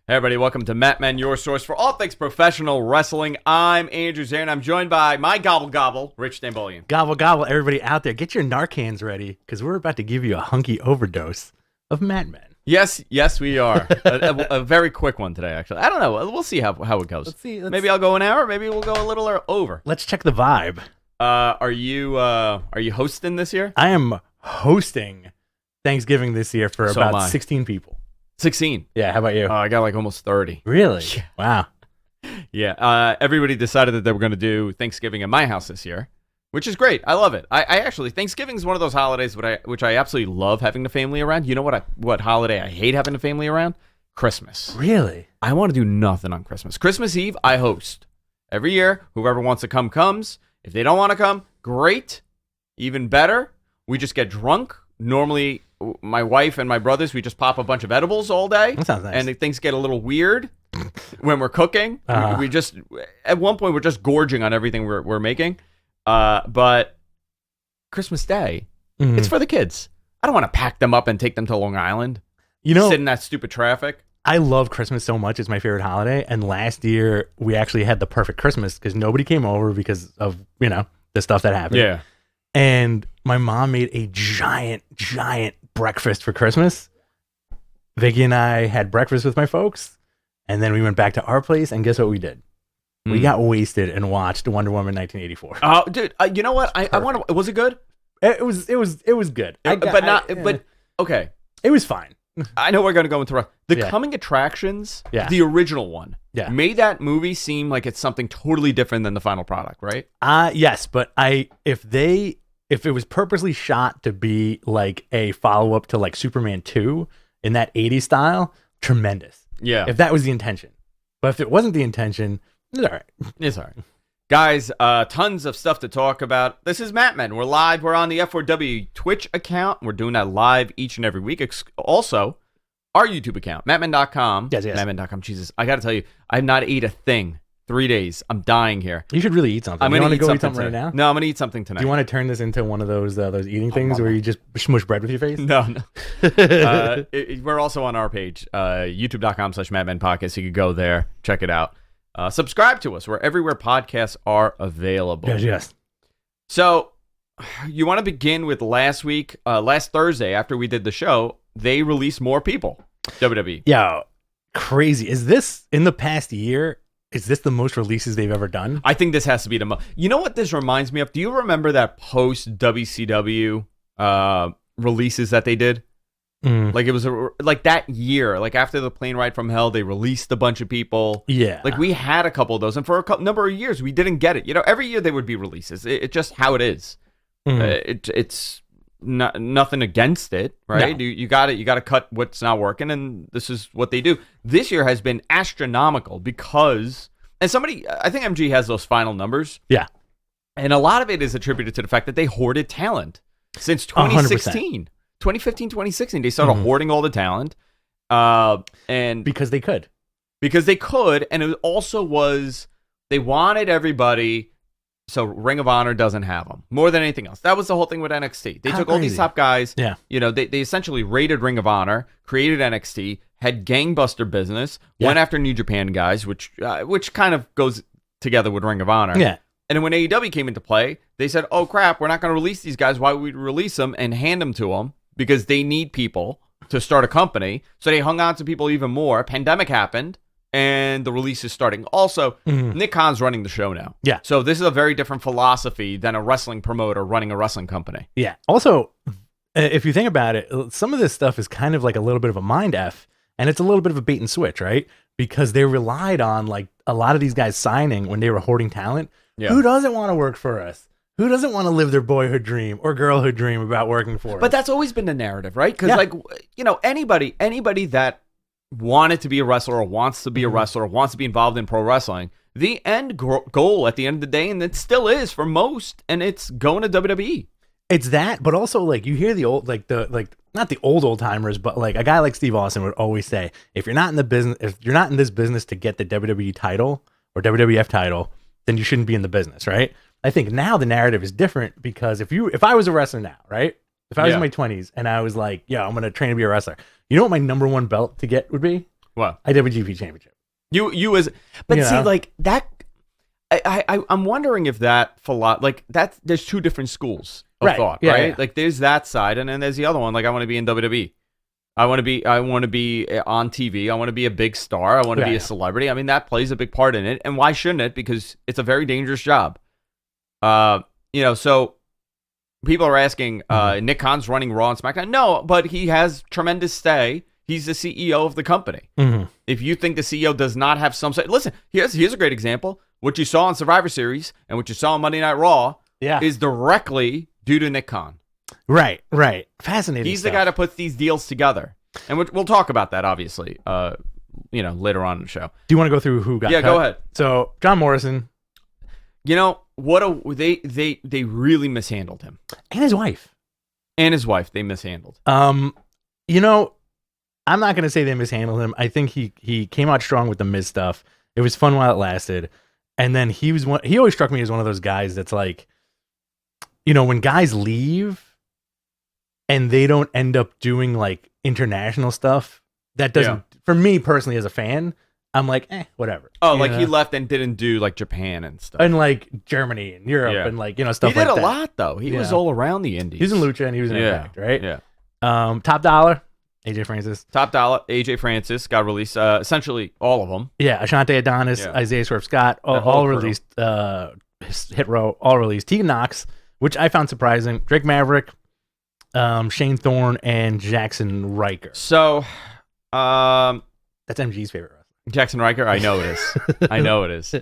Hey everybody, welcome to Matt Men, your source for all things professional wrestling. I'm Andrew Zare, and I'm joined by my gobble, Rich Stambolian. Gobble, gobble, everybody out there. Get your Narcans ready, because we're about to give you a hunky overdose of Matt Men. Yes, we are. a very quick one today, actually. I don't know. We'll see how it goes. Let's see. Maybe I'll go an hour. Maybe we'll go a little over. Let's check the vibe. Are you hosting this year? I am hosting Thanksgiving this year for So about am I. 16 people. 16. Yeah, how about you? I got like almost 30. Really? Yeah. Wow. Yeah. Everybody decided that they were going to do Thanksgiving at my house this year, which is great. I love it. I actually, Thanksgiving is one of those holidays which I absolutely love having the family around. You know what holiday I hate having the family around? Christmas. Really? I want to do nothing on Christmas. Christmas Eve, I host. Every year, whoever wants to come, comes. If they don't want to come, great. Even better, we just get drunk. Normally, my wife and my brothers, we just pop a bunch of edibles all day. That sounds nice. And things get a little weird when we're cooking. We just, at one point, we're just gorging on everything we're making. But Christmas Day, it's for the kids. I don't want to pack them up and take them to Long Island. Sit in that stupid traffic. I love Christmas so much. It's my favorite holiday. And last year, we actually had the perfect Christmas because nobody came over because of, the stuff that happened. Yeah. And my mom made a giant breakfast for Christmas. Vicky and I had breakfast with my folks, and then we went back to our place, and guess what we did? We got wasted and watched Wonder Woman 1984. Oh, dude, you know what? I want to. Was it good? It was good. Okay. It was fine. I know we're going to go into the Yeah. coming attractions. Yeah. The original one. Yeah. Made that movie seem like it's something totally different than the final product, right? Yes, but if it was purposely shot to be like a follow-up to like Superman 2 in that 80s style, tremendous. Yeah. If that was the intention. But if it wasn't the intention, it's all right. It's all right. Guys, tons of stuff to talk about. This is Matt Men. We're live. We're on the F4W Twitch account. We're doing that live each and every week. Also, our YouTube account, mattmen.com. Yes. Mattmen.com. Jesus, I got to tell you, I've not ate a thing 3 days. I'm dying here. You should really eat something. I'm You going want to to eat go something right now? No, I'm going to eat something tonight. Do you want to turn this into one of those eating things where you just smush bread with your face? No. We're also on our page, youtube.com/MadmenPodcast. You can go there, check it out. Subscribe to us. We're everywhere podcasts are available. Yes. So, you want to begin with last Thursday, after we did the show, they released more people. WWE. Yeah, crazy. Is this, in the past year, is this the most releases they've ever done? I think this has to be the most. You know what this reminds me of? Do you remember that post-WCW releases that they did? Like it was like that year, like after the plane ride from hell, they released a bunch of people. Yeah. Like we had a couple of those, and for a number of years, we didn't get it. Every year there would be releases. It's just how it is. It's not, nothing against it, right? No. You got it. You got to cut what's not working, and this is what they do. This year has been astronomical because, and I think MG has those final numbers. Yeah. And a lot of it is attributed to the fact that they hoarded talent since 2016. 100%. 2015, 2016, they started hoarding all the talent. And Because they could. And it also was, they wanted everybody, so Ring of Honor doesn't have them, more than anything else. That was the whole thing with NXT. They took all these top guys, Yeah. They essentially raided Ring of Honor, created NXT, had gangbuster business, went after New Japan guys, which kind of goes together with Ring of Honor. Yeah. And then when AEW came into play, they said, oh crap, we're not going to release these guys. Why would we release them and hand them to them? Because they need people to start a company. So they hung on to people even more. Pandemic happened, and the release is starting. Also, Nick Khan's running the show now. Yeah. So this is a very different philosophy than a wrestling promoter running a wrestling company. Yeah. Also, if you think about it, some of this stuff is kind of like a little bit of a mind F, and it's a little bit of a bait and switch, right? Because they relied on like a lot of these guys signing when they were hoarding talent. Yeah. Who doesn't want to work for us? Who doesn't want to live their boyhood dream or girlhood dream about working for us? But that's always been the narrative, right? Because anybody that wanted to be a wrestler or wants to be a wrestler or wants to be involved in pro wrestling, the end goal at the end of the day, and it still is for most, and it's going to WWE. It's that, but also like you hear the old, not the old timers, but like a guy like Steve Austin would always say, if you're not in this business to get the WWE title or WWF title, then you shouldn't be in the business, right? I think now the narrative is different because if I was a wrestler now, right? If I was in my 20s and I was like, yeah, I'm going to train to be a wrestler. You know what my number one belt to get would be? What? IWGP Championship. You as, but You see, know? like that. I'm wondering if that there's two different schools of Right. thought, Yeah, right? yeah. Like there's that side, and then there's the other one. Like I want to be in WWE. I want to be on TV. I want to be a big star. I want to be a celebrity. I mean, that plays a big part in it. And why shouldn't it? Because it's a very dangerous job. So people are asking, Nick Khan's running Raw and SmackDown. No, but he has tremendous say. He's the CEO of the company. Mm-hmm. If you think the CEO does not have some say, listen, here's a great example. What you saw on Survivor Series and what you saw on Monday Night Raw is directly due to Nick Khan. Right. Fascinating. He's the guy that puts these deals together. And we'll talk about that, obviously, later on in the show. Do you want to go through who got cut? Go ahead. So, John Morrison. They really mishandled him. And his wife. They mishandled. I'm not going to say they mishandled him. I think he came out strong with the Miz stuff. It was fun while it lasted. And then he always struck me as one of those guys that's like, when guys leave and they don't end up doing like international stuff, that doesn't, for me personally as a fan, I'm like, whatever. Oh, he left and didn't do like Japan and stuff. And like Germany and Europe and like, stuff like that. He did a lot though. He was all around the indies. He was in Lucha and he was in Impact, right? Yeah. Top Dollar, AJ Francis. Top Dollar, AJ Francis got released. Essentially all of them. Yeah, Ashante Adonis, Isaiah Swerve Scott, all released. Hit Row, all released. Tegan Knox, which I found surprising. Drake Maverick, Shane Thorne, and Jackson Riker. So, that's MG's favorite wrestler. Jackson Riker, I know it is.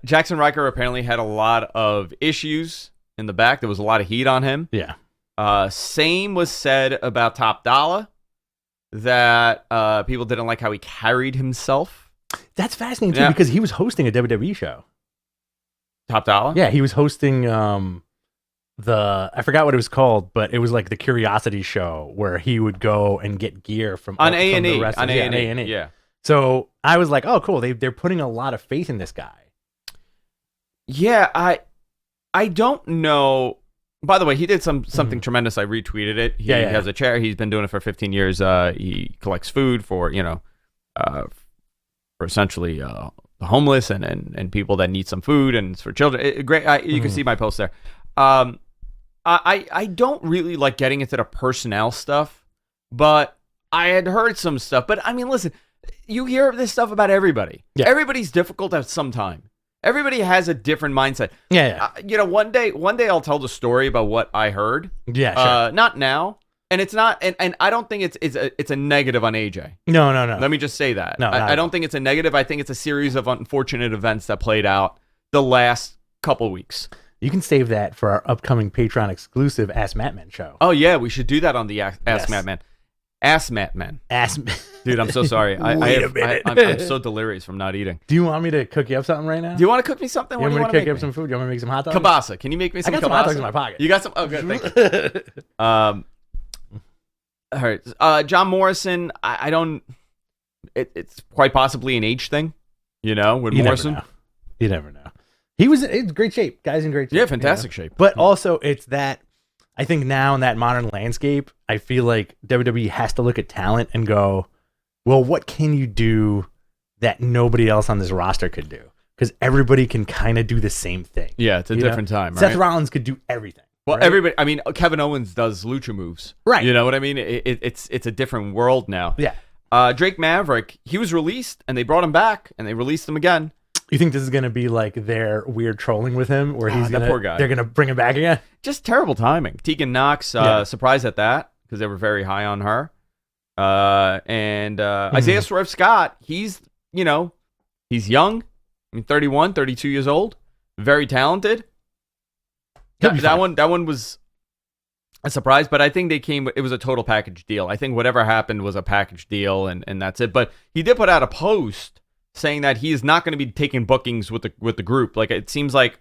Jackson Riker apparently had a lot of issues in the back. There was a lot of heat on him. Yeah. Same was said about Top Dollar, that people didn't like how he carried himself. That's fascinating too, because he was hosting a WWE show. Top Dollar? Yeah, he was hosting I forgot what it was called, but it was like the Curiosity Show where he would go and get gear from on A&E. On A&E. Yeah. So I was like, oh, cool. They're putting a lot of faith in this guy. Yeah, I don't know. By the way, he did something tremendous. I retweeted it. He has a chair. He's been doing it for 15 years. He collects food for essentially the homeless and people that need some food, and it's for children. Great. You can see my post there. I don't really like getting into the personnel stuff, but I had heard some stuff. But I mean, listen, you hear this stuff about everybody. Yeah. Everybody's difficult at some time. Everybody has a different mindset. Yeah. One day I'll tell the story about what I heard. Yeah. Sure. Not now. And it's not, and I don't think it's a negative on AJ. No. Let me just say that. No, I don't think it's a negative. I think it's a series of unfortunate events that played out the last couple weeks. You can save that for our upcoming Patreon exclusive Ask Matt Men show. Oh yeah, we should do that on the Ask Matt Men. Ask Matt Men. Dude, I'm so sorry. Wait a minute. I'm so delirious from not eating. Do you want me to cook you up something right now? Do you want to cook me something? You want me to cook you up some food? You want me to make some hot dogs? Kielbasa. Can you make me some kielbasa? I got some hot dogs in my pocket. You got some? Oh, good. Thank you. All right. John Morrison, I don't... It's quite possibly an age thing, with Morrison. You never know. He was in great shape. Guy's in great shape. Yeah, fantastic shape. But also, it's that... I think now in that modern landscape, I feel like WWE has to look at talent and go, well, what can you do that nobody else on this roster could do? Because everybody can kind of do the same thing. Yeah, it's a different time, right? Seth Rollins could do everything. Well, everybody, I mean, Kevin Owens does lucha moves. Right. You know what I mean? It's a different world now. Yeah. Drake Maverick, he was released, and they brought him back, and they released him again. You think this is going to be like their weird trolling with him, where poor guy. They're going to bring him back again? Just terrible timing. Tegan Knox, surprised at that, because they were very high on her. Isaiah Swerve Scott, he's young. I mean, 31, 32 years old. Very talented. That one was a surprise, but I think it was a total package deal. I think whatever happened was a package deal, and that's it. But he did put out a post saying that he is not going to be taking bookings with the group. Like, it seems like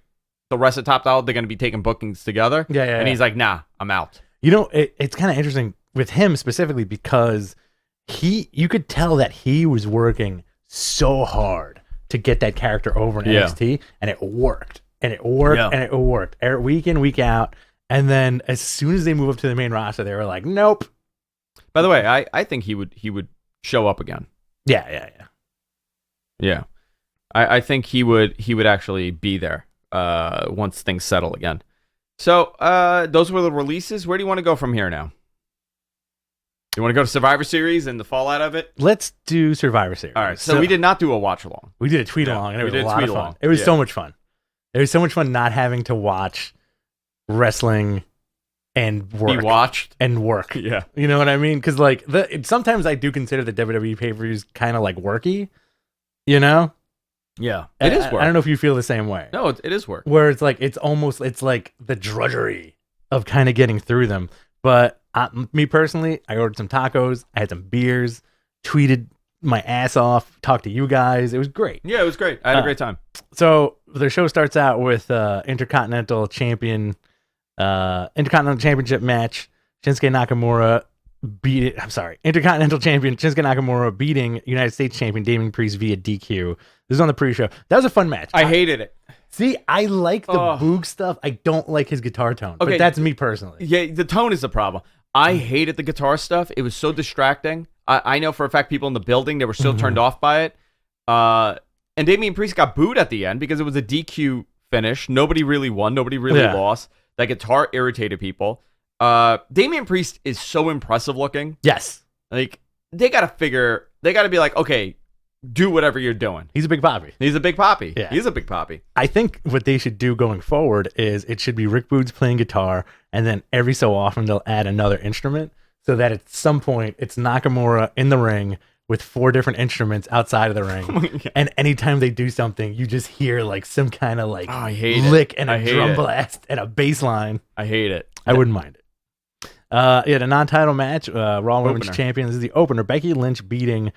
the rest of Top Dollar, they're going to be taking bookings together. And he's like, nah, I'm out. It's kind of interesting with him specifically because you could tell that he was working so hard to get that character over in NXT, and it worked. And it worked, and it worked. Week in, week out. And then as soon as they move up to the main roster, they were like, nope. By the way, I think he would show up again. Yeah. I think he would actually be there once things settle again. So those were the releases. Where do you want to go from here now? You want to go to Survivor Series and the fallout of it? Let's do Survivor Series. All right. So we did not do a watch along. We did a tweet along, and it was a lot of fun. It was so much fun. It was so much fun not having to watch wrestling and work. Be watched and work. Yeah. You know what I mean? Because like sometimes I do consider the WWE pay-per-views kind of like worky. You know? Yeah. It is work. I don't know if you feel the same way. No, it is work. Where it's like it's like the drudgery of kind of getting through them. But me personally, I ordered some tacos, I had some beers, tweeted my ass off, talked to you guys. It was great. Yeah, it was great. I had a great time. So the show starts out with Intercontinental Championship match. Shinsuke Nakamura Intercontinental Champion Shinsuke Nakamura beating United States Champion Damian Priest via DQ. This is on the pre-show. That was a fun match. I hated it. See, I like the Boog stuff. I don't like his guitar tone. Okay. But that's me personally. Yeah, the tone is the problem. I hated the guitar stuff. It was so distracting. I know for a fact people in the building, they were still turned off by it. And Damian Priest got booed at the end because it was a DQ finish. Nobody really won. Nobody really lost. That guitar irritated people. Damian Priest is so impressive looking. Yes. Like, they got to be like, okay, do whatever you're doing. He's a big poppy. He's a big poppy. Yeah. He's a big poppy. I think what they should do going forward is it should be Rick Boogs playing guitar, and then every so often they'll add another instrument so that at some point it's Nakamura in the ring with 4 different instruments outside of the ring. And anytime they do something, you just hear like some kind of like lick and a drum blast and a bass line. I hate it. I wouldn't mind it. The non-title match, Raw Women's Champion. This is the opener. Becky Lynch beating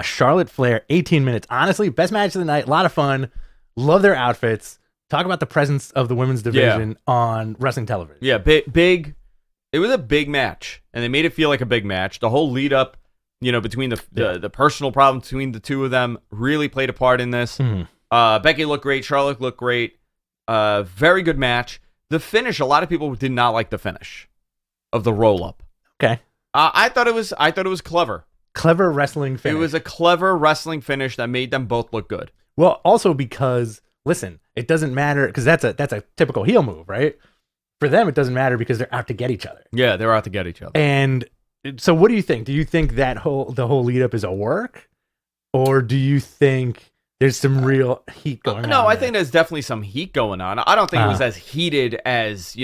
Charlotte Flair, 18 minutes. Honestly, best match of the night. A lot of fun. Love their outfits. Talk about the presence of the women's division on wrestling television. Yeah, big. It was a big match, and they made it feel like a big match. The whole lead up, between the personal problem between the two of them really played a part in this. Becky looked great. Charlotte looked great. Very good match. The finish, a lot of people did not like the finish of the roll up. Okay. I thought it was clever. Clever wrestling finish. It was a clever wrestling finish that made them both look good. Well, also because, listen, it doesn't matter because that's a typical heel move, right? For them, it doesn't matter because they're out to get each other. Yeah, they're out to get each other. And so what do you think? Do you think the whole lead up is a work? Or do you think there's some real heat going on? No, I think there's definitely some heat going on. I don't think it was as heated as,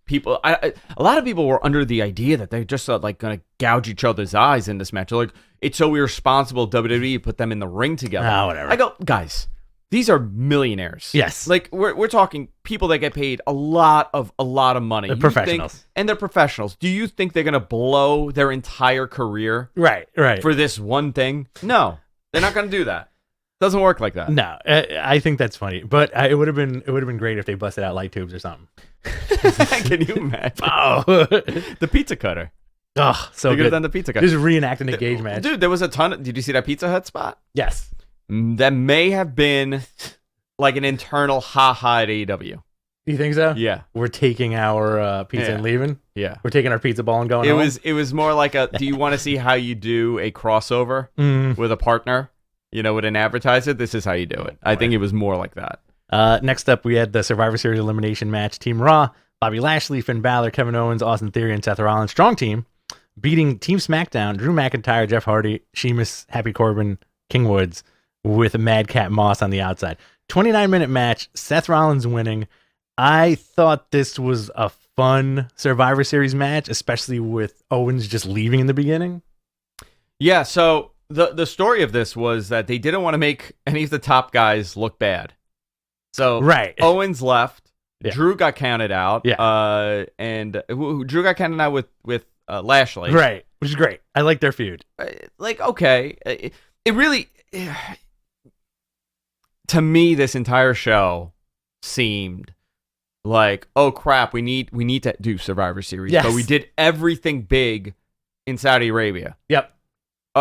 people. A lot of people were under the idea that they're just like going to gouge each other's eyes in this match. They're like, it's so irresponsible WWE put them in the ring together. Whatever. I go, guys, these are millionaires. Yes. Like we're talking people that get paid a lot of money. They're professionals. And they're professionals. Do you think they're going to blow their entire career right for this one thing? No, they're not going to do that. Doesn't work like that. No, I think that's funny, but it would have been great if they busted out light tubes or something. Can you imagine? The pizza cutter. Oh, so they good. Have done the pizza cutter. Just reenacting a cage match. Dude, there was a ton. Did you see that Pizza Hut spot? Yes. That may have been like an internal ha-ha at AEW. You think so? Yeah. We're taking our pizza and leaving? Yeah. We're taking our pizza ball and going home? It was more like do you want to see how you do a crossover with a partner? With an advertiser? This is how you do it. I think it was more like that. Next up, we had the Survivor Series elimination match. Team Raw, Bobby Lashley, Finn Balor, Kevin Owens, Austin Theory, and Seth Rollins. Strong team, beating Team SmackDown, Drew McIntyre, Jeff Hardy, Sheamus, Happy Corbin, King Woods, with Madcap Moss on the outside. 29-minute match, Seth Rollins winning. I thought this was a fun Survivor Series match, especially with Owens just leaving in the beginning. Yeah, so the story of this was that they didn't want to make any of the top guys look bad. So Owens left. Yeah. Drew got counted out. Yeah. And Drew got counted out with Lashley. Right, which is great. I like their feud. Okay. It really... To me, this entire show seemed like, oh crap, we need to do Survivor Series. Yes. But we did everything big in Saudi Arabia. Yep.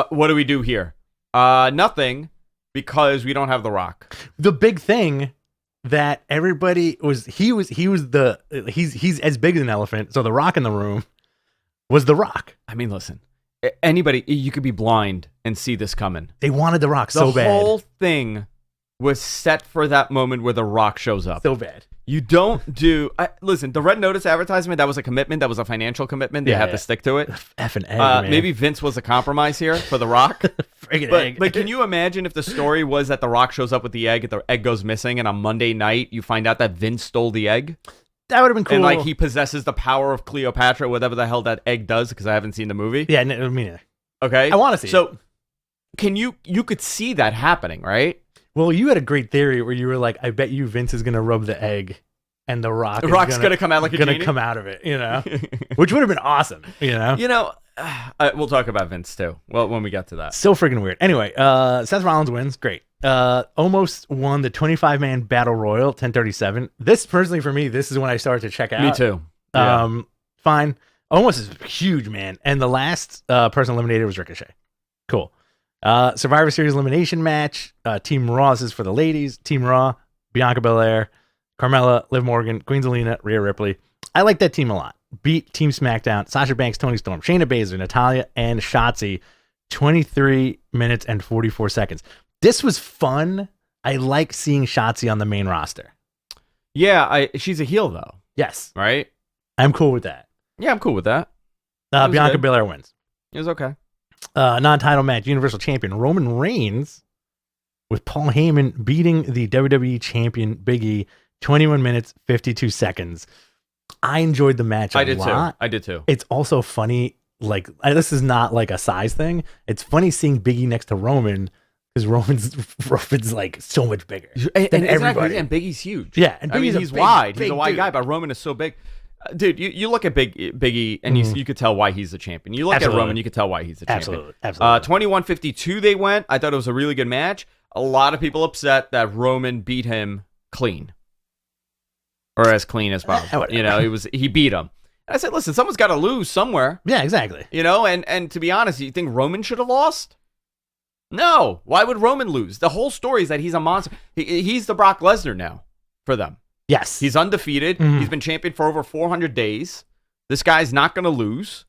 What do we do here? Nothing, because we don't have The Rock. The big thing that everybody was he's as big as an elephant, so The Rock in the room was The Rock. I mean, listen, anybody, you could be blind and see this coming. They wanted The Rock so bad. The whole thing was set for that moment where The Rock shows up. So bad. You don't do... listen, the Red Notice advertisement, that was a commitment. That was a financial commitment. They had to stick to it. Effing egg, man. Maybe Vince was a compromise here for The Rock. Friggin' egg. But can you imagine if the story was that The Rock shows up with the egg goes missing, and on Monday night, you find out that Vince stole the egg? That would have been cool. And like he possesses the power of Cleopatra, whatever the hell that egg does, because I haven't seen the movie. Yeah, me neither. Okay? I want to see it. So, you could see that happening, right? Well, you had a great theory where you were like, I bet you Vince is going to rub the egg and The Rock's going to come out like a genie? Going to come out of it, which would have been awesome, we'll talk about Vince too. Well, when we get to that. So freaking weird. Anyway, Seth Rollins wins. Great. Almost won the 25-man Battle Royal, 10:37. This, personally for me, this is when I started to check out. Me too. Yeah. Fine. Almost is huge, man. And the last person eliminated was Ricochet. Cool. Survivor Series elimination match. Team Raw, this is for the ladies. Team Raw, Bianca Belair, Carmella, Liv Morgan, Queen Zelina, Rhea Ripley. I like that team a lot. Beat Team SmackDown, Sasha Banks, Toni Storm, Shayna Baszler, Natalya, and Shotzi. 23 minutes and 44 seconds. This was fun. I like seeing Shotzi on the main roster. Yeah, she's a heel though. Yes. Right? I'm cool with that. Yeah, I'm cool with that. Bianca Belair wins. It was okay. Non-title match, Universal Champion Roman Reigns with Paul Heyman beating the WWE Champion Big E, 21 minutes, 52 seconds. I enjoyed the match a lot. I did too. It's also funny, this is not like a size thing. It's funny seeing Big E next to Roman because Roman's like so much bigger than everybody. And Big E's huge. Yeah, and he's wide. He's a wide guy, but Roman is so big. Dude, you look at Big E, and you could tell why he's the champion. You look at Roman, you could tell why he's the champion. Absolutely. 21:52 they went. I thought it was a really good match. A lot of people upset that Roman beat him clean. Or as clean as possible. He beat him. And I said, listen, someone's got to lose somewhere. Yeah, exactly. And to be honest, you think Roman should have lost? No. Why would Roman lose? The whole story is that he's a monster. He's the Brock Lesnar now for them. Yes. He's undefeated. Mm-hmm. He's been champion for over 400 days. This guy's not going to lose.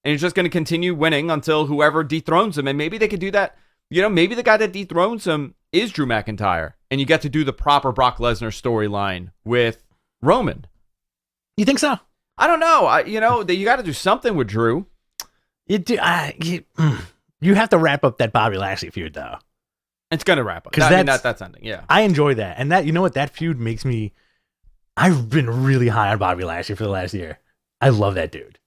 And he's just going to continue winning until whoever dethrones him. And maybe they could do that. Maybe the guy that dethrones him is Drew McIntyre. And you get to do the proper Brock Lesnar storyline with Roman. You think so? I don't know. You got to do something with Drew. You have to wrap up that Bobby Lashley feud, though. It's going to wrap up. That's ending, yeah. I enjoy that. And that feud makes me... I've been really high on Bobby Lashley for the last year. I love that dude.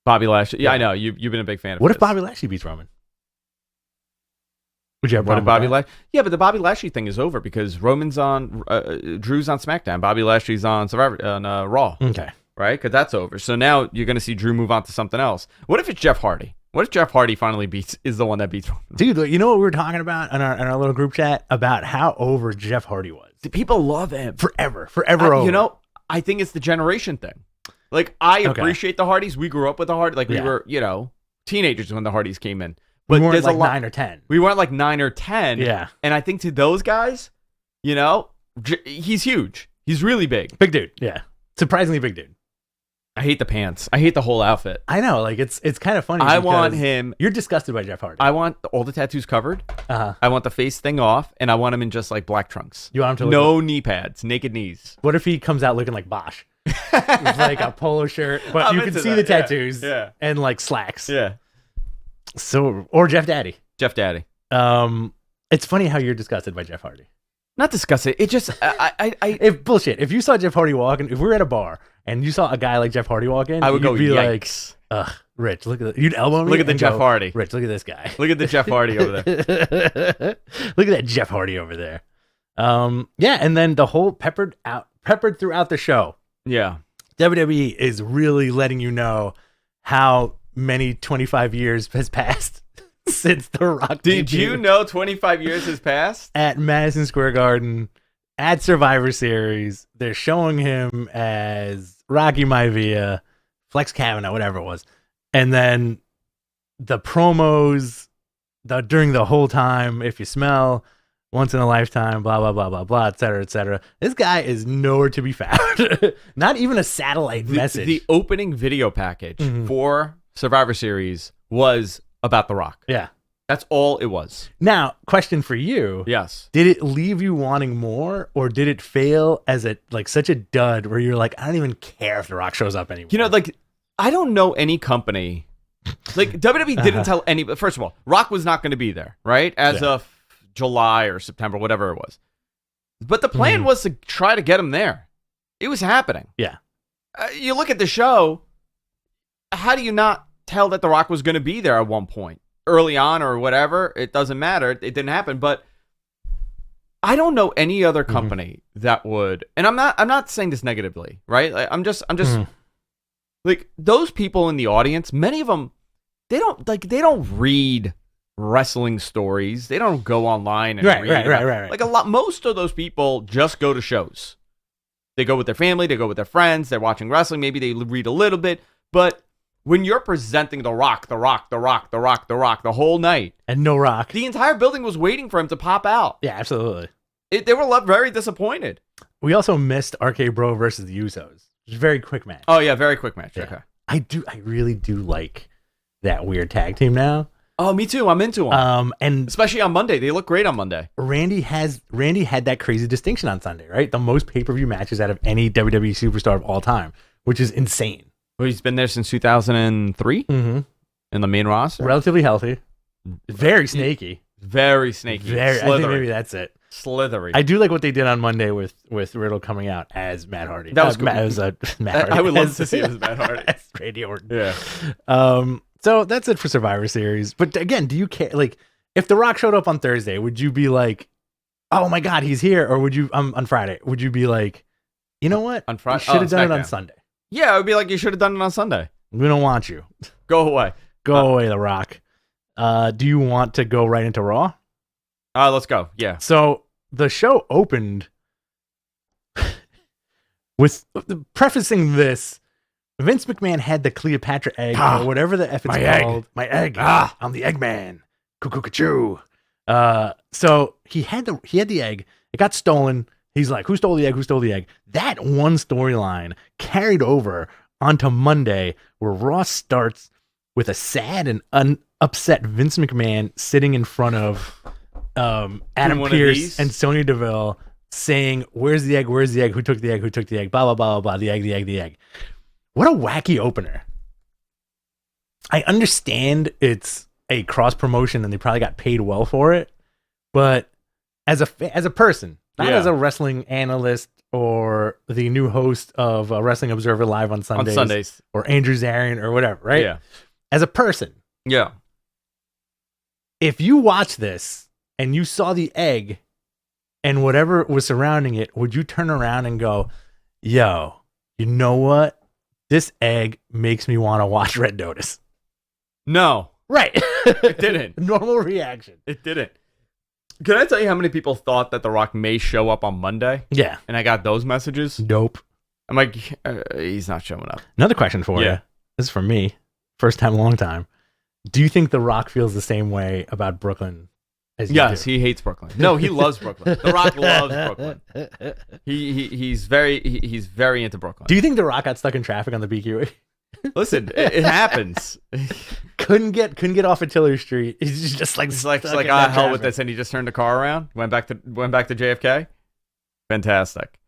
Bobby Lashley. Yeah, I know. You've been a big fan of What if Bobby Lashley beats Roman? Would you have Bobby Lashley? Yeah, but the Bobby Lashley thing is over because Roman's on... Drew's on SmackDown. Bobby Lashley's on Raw. Okay. Right? Because that's over. So now you're going to see Drew move on to something else. What if it's Jeff Hardy? What if Jeff Hardy finally is the one that beats Roman? Dude, you know what we were talking about in our little group chat? About how over Jeff Hardy was. People love him. Forever over. I think it's the generation thing. I appreciate the Hardys. We grew up with the Hardys. We were, teenagers when the Hardys came in. But we weren't 9 or 10. We weren't 9 or 10. Yeah. And I think to those guys, he's huge. He's really big. Big dude. Yeah. Surprisingly big dude. I hate the pants. I hate the whole outfit. I know. It's kind of funny. I want him. You're disgusted by Jeff Hardy. I want all the tattoos covered. Uh-huh. I want the face thing off, and I want him in just black trunks. You want him to no knee pads, naked knees. What if he comes out looking like Bosch? With a polo shirt, but you can see the tattoos and slacks. Yeah. So, or Jeff Daddy. Jeff Daddy. It's funny how you're disgusted by Jeff Hardy. Not disgusted. It just if bullshit. If you saw Jeff Hardy walking, if we were at a bar and you saw a guy like Jeff Hardy walk in, I would go, be yikes. Ugh, Rich, look at that. You'd elbow me. Look at the Jeff Hardy. Rich, look at this guy. Look at the Jeff Hardy over there. Look at that Jeff Hardy over there. Yeah, and then the whole peppered throughout the show. Yeah. WWE is really letting you know how many 25 years has passed since The Rock. Did you know 25 years has passed? At Madison Square Garden, at Survivor Series, they're showing him as Rocky Maivia, Flex Kavanaugh, whatever it was. And then the promos during the whole time, if you smell, once in a lifetime, blah, blah, blah, blah, blah, et cetera, et cetera. This guy is nowhere to be found. Not even a satellite message. The opening video package for Survivor Series was about The Rock. Yeah. That's all it was. Now, question for you. Yes. Did it leave you wanting more, or did it fail as such a dud where you're like, I don't even care if The Rock shows up anymore? You know, like, I don't know any company. Like, WWE didn't tell any. First of all, Rock was not going to be there, right? As of July or September, whatever it was. But the plan was to try to get him there. It was happening. Yeah. You look at the show. How do you not tell that The Rock was going to be there at one point? Early on or whatever, it doesn't matter. It didn't happen, but I don't know any other company that would. And I'm not saying this negatively, right? Like, I'm just like, those people in the audience. Many of them, they don't read wrestling stories. They don't go online and read. Right. Like most of those people just go to shows. They go with their family. They go with their friends. They're watching wrestling. Maybe they read a little bit, but when you're presenting The Rock the whole night. And no Rock. The entire building was waiting for him to pop out. Yeah, absolutely. They were very disappointed. We also missed RK Bro versus the Usos. It was a very quick match. Oh, yeah, very quick match. Yeah. Okay. I really do like that weird tag team now. Oh, me too. I'm into them. And especially on Monday. They look great on Monday. Randy had that crazy distinction on Sunday, right? The most pay-per-view matches out of any WWE superstar of all time, which is insane. Well, he's been there since 2003 in the main roster. Relatively healthy. Very snaky. Very snaky. I think maybe that's it. Slithery. I do like what they did on Monday with Riddle coming out as Matt Hardy. That was cool. Matt Hardy. I would love to see it as Matt Hardy. As Randy Orton. Yeah. So that's it for Survivor Series. But again, do you care? Like, if The Rock showed up on Thursday, would you be like, oh my God, he's here? Or would you, on Friday, would you be like, you know what? On Friday? Should have done it on Sunday. Yeah, it would be like, you should have done it on Sunday. We don't want you. Go away. Go away, The Rock. Do you want to go right into Raw? Let's go. Yeah. So the show opened with prefacing this. Vince McMahon had the Cleopatra egg, or whatever the F it's called. My egg. I'm the Eggman. Cuckoo. So he had the egg. It got stolen. He's like, who stole the egg? Who stole the egg? That one storyline carried over onto Monday, where Raw starts with a sad and upset Vince McMahon sitting in front of Adam Pearce and Sonya Deville saying, where's the egg? Where's the egg? Who took the egg? Who took the egg? Blah, blah, blah, blah, blah. The egg. What a wacky opener. I understand it's a cross promotion and they probably got paid well for it, but as a person, not as a wrestling analyst or the new host of Wrestling Observer Live on Sundays. Or Andrew Zarian or whatever, right? Yeah. As a person. Yeah. If you watch this and you saw the egg and whatever was surrounding it, would you turn around and go, yo, you know what? This egg makes me want to watch Red Notice. No. Right. It didn't. Normal reaction. It didn't. Can I tell you how many people thought that The Rock may show up on Monday? Yeah. And I got those messages? Nope. I'm like, he's not showing up. Another question for you. This is for me. First time, long time. Do you think The Rock feels the same way about Brooklyn as you do? He hates Brooklyn. No, he loves Brooklyn. The Rock loves Brooklyn. He's very into Brooklyn. Do you think The Rock got stuck in traffic on the BQE? Listen, it happens. couldn't get off of Tiller Street. He's just like, it's like hell with this, and he just turned the car around, went back to JFK. Fantastic.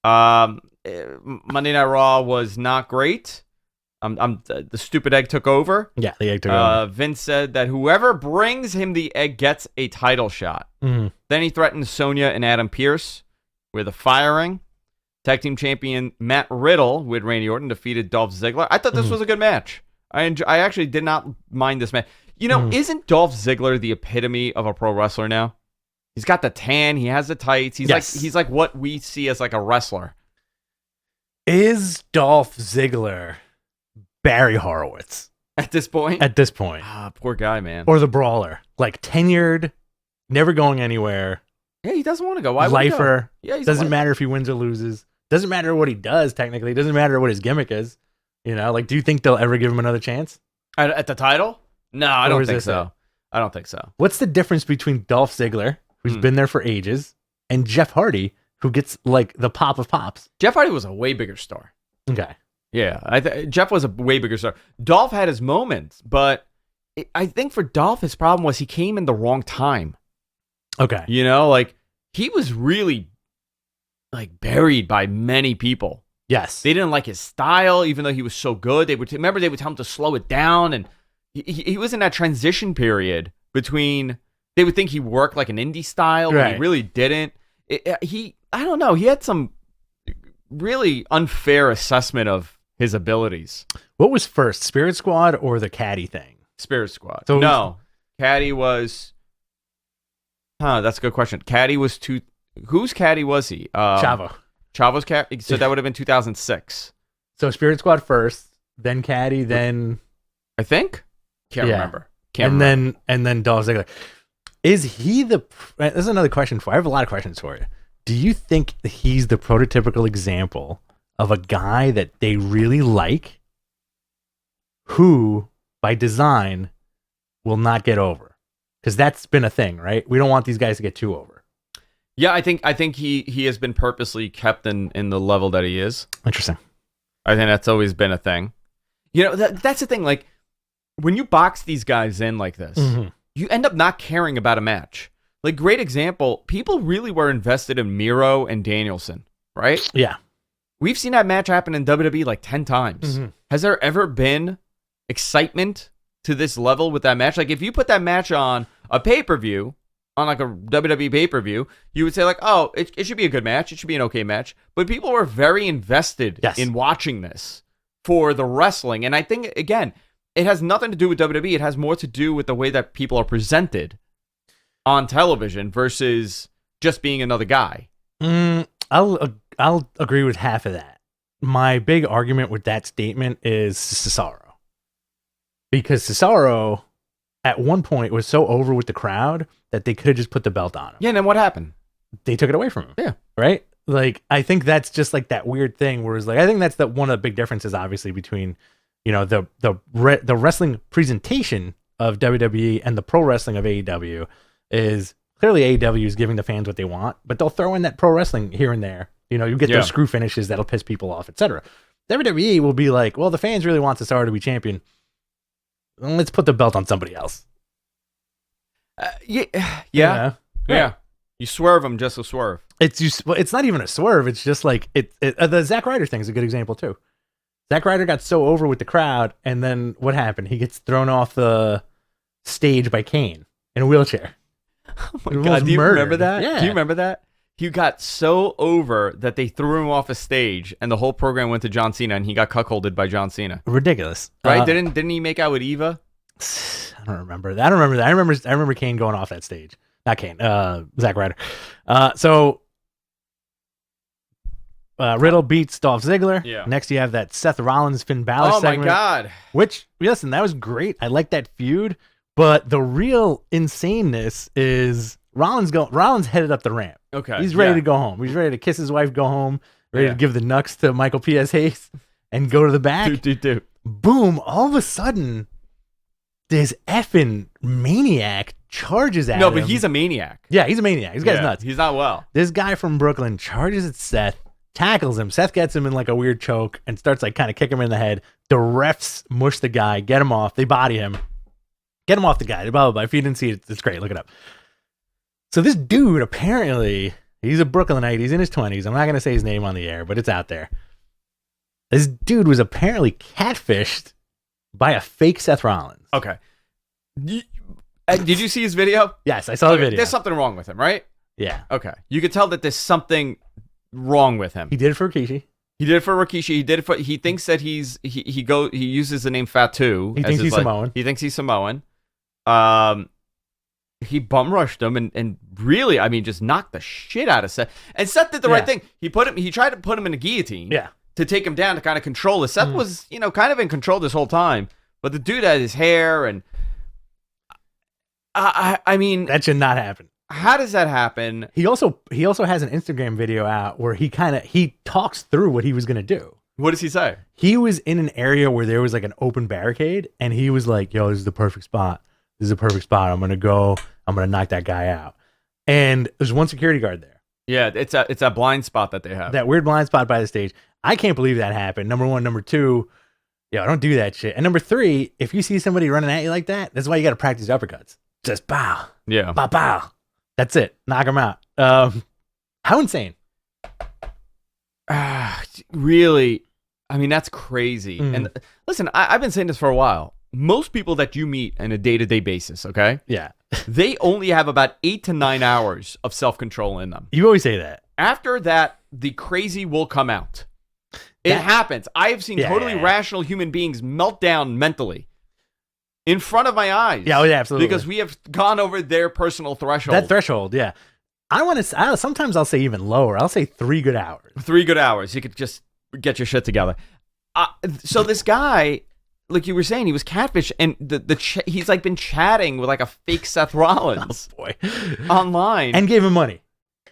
Monday Night Raw was not great. The stupid egg took over. Yeah, the egg took over. Vince said that whoever brings him the egg gets a title shot. Mm-hmm. Then he threatened Sonya and Adam Pearce with a firing. Tag team champion Matt Riddle with Randy Orton defeated Dolph Ziggler. I thought this was a good match. I actually did not mind this match. You know, isn't Dolph Ziggler the epitome of a pro wrestler now? He's got the tan. He has the tights. He's like what we see as like a wrestler. Is Dolph Ziggler Barry Horowitz at this point? Poor guy, man. Or the Brawler, like tenured, never going anywhere. Yeah, he doesn't want to go. Why would lifer? He go? Yeah, doesn't matter if he wins or loses. Doesn't matter what he does. Technically, doesn't matter what his gimmick is. You know, like, do you think they'll ever give him another chance at the title? No, I don't think so. I don't think so. What's the difference between Dolph Ziggler, who's been there for ages, and Jeff Hardy, who gets like the pop of pops? Jeff Hardy was a way bigger star. Okay. Yeah. Jeff was a way bigger star. Dolph had his moments, but I think for Dolph, his problem was he came in the wrong time. Okay. You know, like he was really like buried by many people. Yes. They didn't like his style, even though he was so good. They would tell him to slow it down, and he was in that transition period between. They would think he worked like an indie style, but he really didn't. I don't know. He had some really unfair assessment of his abilities. What was first, Spirit Squad or the Caddy thing? Spirit Squad. So no, Caddy was. That's a good question. Caddy was whose Caddy was he? Chavo's Caddy. So that would have been 2006. So Spirit Squad first, then Caddy, then I think. Can't remember. And then Dolph Ziggler. Is he this is another question I have a lot of questions for you. Do you think he's the prototypical example of a guy that they really like who, by design, will not get over? Because that's been a thing, right? We don't want these guys to get too over. Yeah, I think he has been purposely kept in the level that he is. Interesting. I think that's always been a thing. You know, that's the thing. Like, when you box these guys in like this, you end up not caring about a match. Like, great example, people really were invested in Miro and Danielson, right? Yeah. We've seen that match happen in WWE like 10 times. Has there ever been excitement to this level with that match? Like, if you put that match on a pay-per-view, on like a WWE pay-per-view, you would say like, oh, it should be a good match. It should be an okay match. But people were very invested in watching this for the wrestling. And I think, again, it has nothing to do with WWE. It has more to do with the way that people are presented on television versus just being another guy. I'll agree with half of that. My big argument with that statement is Cesaro. Because Cesaro, at one point, was so over with the crowd that they could have just put the belt on him. Yeah, and then what happened? They took it away from him. Yeah. Right? Like, I think that's just like that weird thing where it's like, I think that's one of the big differences, obviously, between, you know, the wrestling presentation of WWE and the pro wrestling of AEW is clearly AEW is giving the fans what they want, but they'll throw in that pro wrestling here and there. You know, you get those screw finishes that'll piss people off, etc. WWE will be like, well, the fans really want Cesaro to be champion. Let's put the belt on somebody else. Yeah. You swerve them just to swerve. It's not even a swerve. It's just like the Zack Ryder thing is a good example too. Zack Ryder got so over with the crowd, and then what happened? He gets thrown off the stage by Kane in a wheelchair. Oh my God! Do you remember that? Yeah. Do you remember that? He got so over that they threw him off a stage, and the whole program went to John Cena, and he got cuckolded by John Cena. Ridiculous, right? Didn't he make out with Eva? I don't remember that. I remember Kane going off that stage. Not Kane. Zack Ryder. So Riddle beats Dolph Ziggler. Yeah. Next, you have that Seth Rollins Finn Balor segment. Oh my God! Which, listen, that was great. I like that feud. But the real insaneness is Rollins headed up the ramp. Okay. He's ready to go home. He's ready to kiss his wife, go home, ready to give the knucks to Michael P.S. Hayes and go to the back. Boom. All of a sudden, this effing maniac charges at him. No, but he's a maniac. Yeah, he's a maniac. This guy's nuts. He's not well. This guy from Brooklyn charges at Seth, tackles him. Seth gets him in like a weird choke and starts like kind of kicking him in the head. The refs mush the guy, get him off. They body him. Get him off the guy. Blah, blah, blah. If you didn't see it, it's great. Look it up. So this dude, apparently, he's a Brooklynite. He's in his 20s. I'm not going to say his name on the air, but it's out there. This dude was apparently catfished by a fake Seth Rollins. Okay. Did you see his video? Yes, I saw the video. There's something wrong with him, right? Yeah. Okay. You could tell that there's something wrong with him. He did it for Rikishi. He did it for Rikishi. He did it for. He thinks that he uses the name Fatu. He thinks he's Samoan. He thinks he's Samoan. He bum rushed him and really, I mean, just knocked the shit out of Seth. And Seth did the right thing. He tried to put him in a guillotine. Yeah. To take him down to kind of control it. Seth was, kind of in control this whole time. But the dude had his hair and I mean, that should not happen. How does that happen? He also has an Instagram video out where he talks through what he was gonna do. What does he say? He was in an area where there was like an open barricade, and he was like, "Yo, this is the perfect spot. This is a perfect spot. I'm gonna knock that guy out." And there's one security guard there. Yeah, it's a blind spot that they have. That weird blind spot by the stage. I can't believe that happened. Number one. Number two, don't do that shit. And number three, if you see somebody running at you like that, that's why you got to practice uppercuts. Just bow. Yeah. Bow, bow. That's it. Knock them out. How insane. Really? I mean, that's crazy. And listen, I've been saying this for a while. Most people that you meet on a day-to-day basis, okay? Yeah. They only have about 8 to 9 hours of self-control in them. You always say that. After that, the crazy will come out. It happens. I have seen totally rational human beings melt down mentally in front of my eyes. Yeah, absolutely. Because we have gone over their personal threshold. That threshold, yeah. Sometimes I'll say even lower. I'll say 3 good hours. 3 good hours. You could just get your shit together. So this guy, like you were saying, he was catfish, and he's like been chatting with like a fake Seth Rollins online, and gave him money.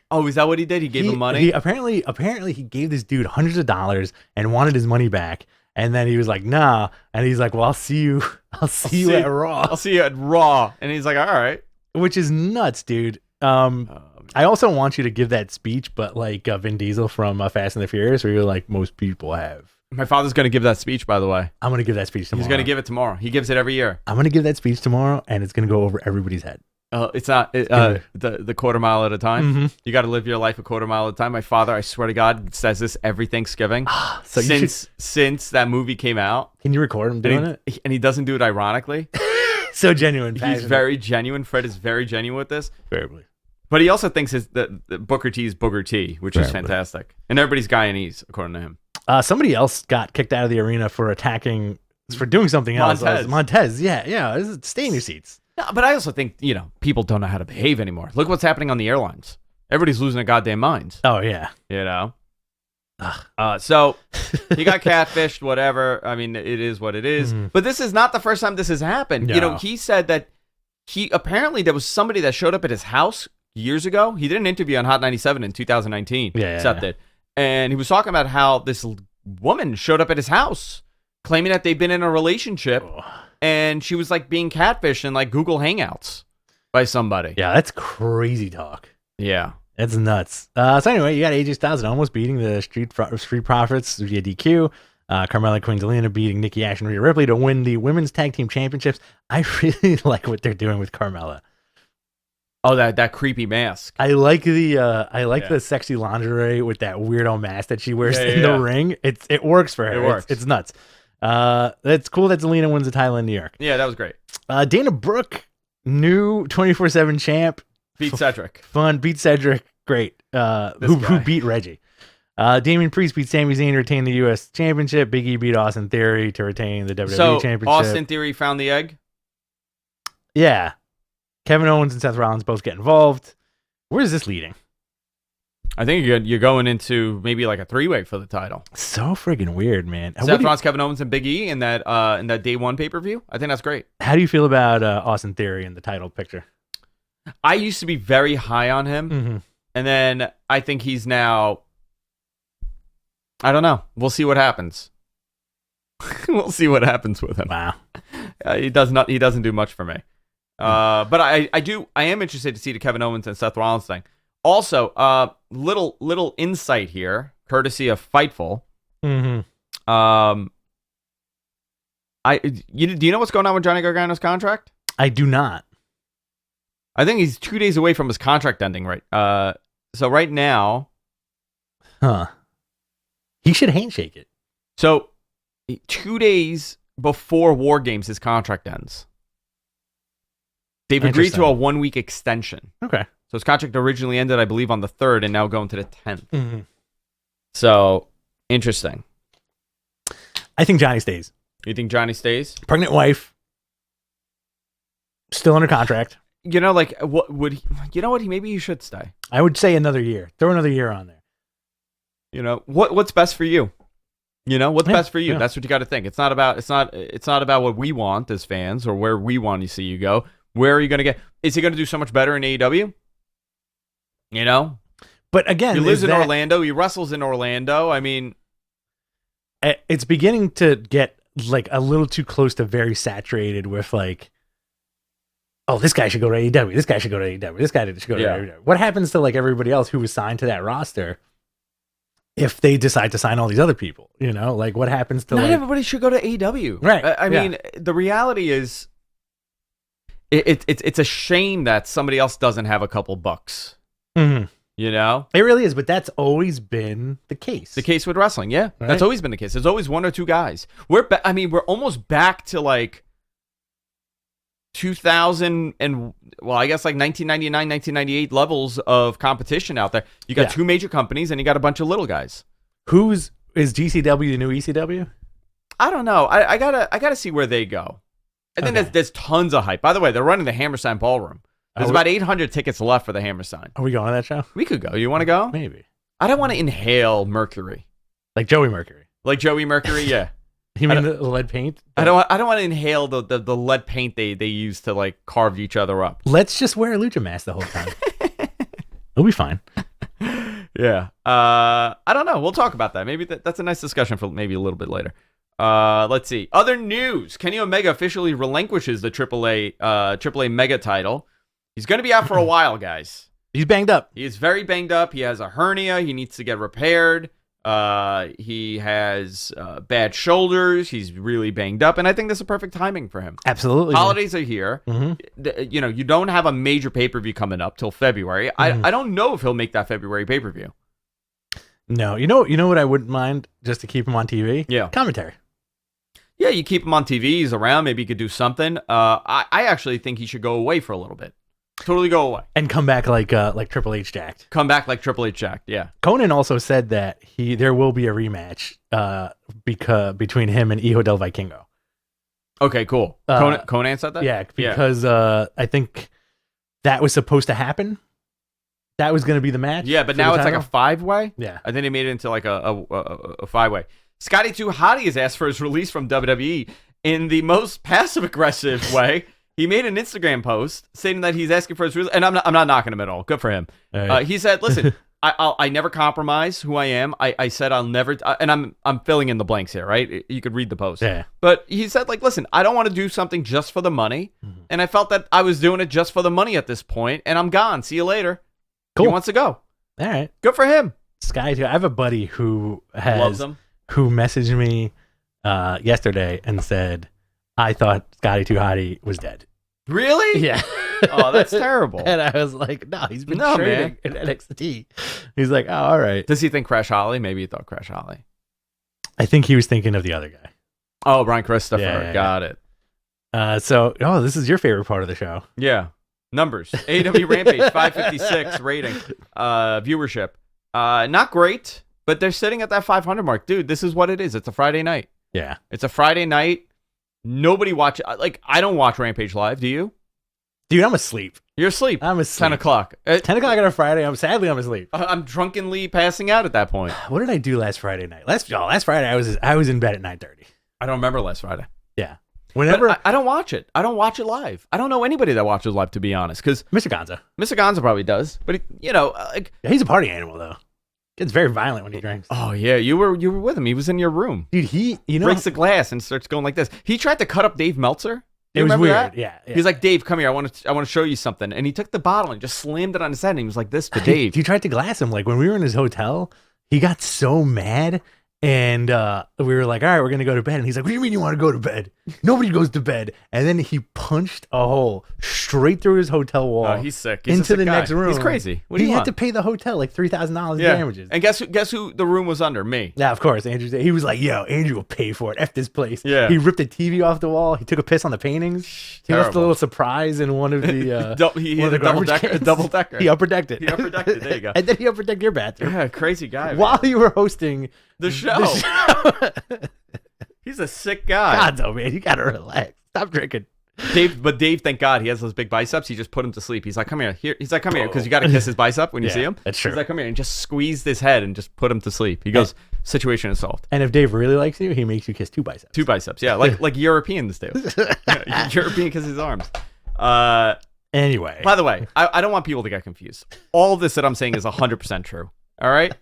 Oh, is that what he did? He gave him money? He apparently he gave this dude hundreds of dollars and wanted his money back. And then he was like, nah. And he's like, well, I'll see you at Raw. I'll see you at Raw. And he's like, all right. Which is nuts, dude. I also want you to give that speech, but like Vin Diesel from Fast and the Furious, where you're like, most people have. My father's going to give that speech, by the way. I'm going to give that speech tomorrow. He's going to give it tomorrow. He gives it every year. I'm going to give that speech tomorrow, and it's going to go over everybody's head. It's not the quarter mile at a time. Mm-hmm. You got to live your life a quarter mile at a time. My father, I swear to God, says this every Thanksgiving since that movie came out. Can you record him doing it? And he doesn't do it ironically. So genuine. He's very genuine. Fred is very genuine with this. Variably. But he also thinks the Booker T is Booger T, which is fantastic. And everybody's Guyanese, according to him. Somebody else got kicked out of the arena for doing something else. Montez. Yeah. Stay in your seats. No, but I also think, people don't know how to behave anymore. Look what's happening on the airlines. Everybody's losing their goddamn minds. Oh, yeah. So he got catfished, whatever. I mean, it is what it is. Mm-hmm. But this is not the first time this has happened. No. He said that there was somebody that showed up at his house years ago. He did an interview on Hot 97 in 2019. Seth did. And he was talking about how this woman showed up at his house claiming that they've been in a relationship. Oh. And she was like being catfished in like Google Hangouts by somebody. Yeah, that's crazy talk. Yeah. That's nuts. So anyway, you got AJ Styles almost beating the Street Profits via DQ. Carmella and Queen Zelina beating Nikki Ash and Rhea Ripley to win the Women's Tag Team Championships. I really like what they're doing with Carmella. Oh, that creepy mask. I like the sexy lingerie with that weirdo mask that she wears in the ring. It works for her. It works. It's nuts. That's cool that Zelina wins the title in New York. Yeah, that was great. Dana Brooke, new 24/7 champ. Beat Cedric. Fun. Beat Cedric. Great. Who beat Reggie. Damian Priest beat Sami Zayn to retain the U.S. Championship. Big E beat Austin Theory to retain the WWE Championship. Austin Theory found the egg? Yeah. Kevin Owens and Seth Rollins both get involved. Where is this leading? I think you're going into maybe like a 3-way for the title. So friggin' weird, man. Seth Rollins, Kevin Owens, and Big E in that day one pay-per-view. I think that's great. How do you feel about Austin Theory in the title picture? I used to be very high on him, and then I think he's now. I don't know. We'll see what happens. We'll see what happens with him. Wow. He doesn't do much for me. But I am interested to see the Kevin Owens and Seth Rollins thing. Also, little insight here, courtesy of Fightful. Mm-hmm. Do you know what's going on with Jonny Gargano's contract? I do not. I think he's 2 days away from his contract ending, right? So right now, he should handshake it. So 2 days before War Games, his contract ends. They've agreed to a 1-week extension. Okay. So his contract originally ended, I believe, on the 3rd and now going to the 10th. Mm-hmm. So, interesting. I think Johnny stays. You think Johnny stays? Pregnant wife. Still under contract. What would he... You know what? Maybe he should stay. I would say another year. Throw another year on there. What's best for you? What's best for you? Yeah. That's what you got to think. It's not about what we want as fans or where we want to see you go. Where are you going to get? Is he going to do so much better in AEW? But again, he lives in Orlando. He wrestles in Orlando. I mean, it's beginning to get like a little too close to very saturated with like oh, this guy should go to AEW. This guy should go to AEW. This guy should go to AEW. What happens to like everybody else who was signed to that roster if they decide to sign all these other people? You know, like what happens to not like everybody should go to AEW. Right. I mean, the reality is, it's a shame that somebody else doesn't have a couple bucks. Mm-hmm. You know, it really is. But that's always been the case. The case with wrestling, yeah, right? That's always been the case. There's always one or two guys. We're almost back to like 2000 and I guess like 1999, 1998 levels of competition out there. You got two major companies and you got a bunch of little guys. Is GCW the new ECW? I don't know. I gotta see where they go. I think there's tons of hype. By the way, they're running the Hammerstein Ballroom. There's about 800 tickets left for the Hammerstein. Are we going to that show? We could go. You want to go? Maybe. I don't want to inhale mercury. Like Joey Mercury. Like Joey Mercury, yeah. You mean the lead paint? I don't want to inhale the lead paint they use to like carve each other up. Let's just wear a lucha mask the whole time. It'll be fine. Yeah. I don't know. We'll talk about that. Maybe that's a nice discussion for maybe a little bit later. Let's see. Other news. Kenny Omega officially relinquishes the AAA Mega title. He's going to be out for a while, guys. He's banged up. He is very banged up. He has a hernia. He needs to get repaired. He has bad shoulders. He's really banged up. And I think this is perfect timing for him. Absolutely. Holidays are here. Mm-hmm. You know, you don't have a major pay-per-view coming up till February. I don't know if he'll make that February pay-per-view. No. You know what I wouldn't mind just to keep him on TV? Yeah. Commentary. Yeah, you keep him on TV. He's around. Maybe he could do something. I actually think he should go away for a little bit. Totally go away. And come back like Triple H jacked. Come back like Triple H jacked, yeah. Conan also said that there will be a rematch between him and Hijo del Vikingo. Okay, cool. Conan said that? Yeah, because I think that was supposed to happen. That was going to be the match. Yeah, but now it's like a 5-way? Yeah. I think they made it into like a 5-way. Scotty 2 Hottie has asked for his release from WWE in the most passive-aggressive way. He made an Instagram post stating that he's asking for his release, and I'm not knocking him at all. Good for him. Right. He said, "Listen, I never compromise who I am. I said I'll never, and I'm filling in the blanks here, right? You could read the post. Yeah. But he said, like, listen, I don't want to do something just for the money, and I felt that I was doing it just for the money at this point, and I'm gone. See you later. Cool. He wants to go. All right. Good for him. Sky, I have a buddy who loves him. Who messaged me yesterday and said, I thought Scotty 2 Hottie was dead. Really? Yeah. Oh, that's terrible. And I was like, no, he's been training in NXT. He's like, oh, all right. Does he think Crash Holly? Maybe he thought Crash Holly. I think he was thinking of the other guy. Oh, Brian Christopher. Yeah. Got it. This is your favorite part of the show. Yeah. Numbers. AEW Rampage, 556 rating. Viewership. Not great, but they're sitting at that 500 mark. Dude, this is what it is. It's a Friday night. Yeah. It's a Friday night. Nobody watch like I don't watch Rampage live. Do you? Dude, I'm asleep. You're asleep. I'm asleep. 10 o'clock. 10 o'clock on a Friday. I'm asleep. I'm drunkenly passing out at that point. What did I do last Friday night? Last Friday I was in bed at 9:30. I don't remember last Friday. Yeah. Whenever I don't watch it. I don't watch it live. I don't know anybody that watches live, to be honest. Because Mr. Gonza probably does, but he's a party animal though. Gets very violent when he drinks. Oh yeah, you were with him. He was in your room. Dude, he breaks the glass and starts going like this. He tried to cut up Dave Meltzer. It was weird. That? Yeah. He's like, Dave, come here. I want to show you something. And he took the bottle and just slammed it on his head. And he was like this to Dave. He tried to glass him. Like when we were in his hotel, he got so mad. And we were like, all right, we're going to go to bed. And he's like, what do you mean you want to go to bed? Nobody goes to bed. And then he punched a hole straight through his hotel wall. Oh, he's sick. He's into the next room. He's crazy. He had to pay the hotel like $3,000 in damages. And guess who the room was under? Me. Yeah, of course. Andrew. He was like, yo, Andrew will pay for it. F this place. Yeah. He ripped the TV off the wall. He took a piss on the paintings. He left a little surprise in one of the he hit a double decker. He upper decked it. There you go. And then he upper decked your bathroom. Yeah, crazy guy. While you were hosting the show. He's a sick guy. God, though, man, you gotta relax. Stop drinking. Dave, thank God, he has those big biceps. He just put him to sleep. He's like, come here. He's like, come here, because you got to kiss his bicep when you see him. That's true. He's like, come here, and just squeezed his head and just put him to sleep. He goes, situation is solved. And if Dave really likes you, he makes you kiss 2 biceps. 2 biceps, yeah, like Europeans do. European kisses his arms. Anyway. By the way, I don't want people to get confused. All of this that I'm saying is 100% true. All right.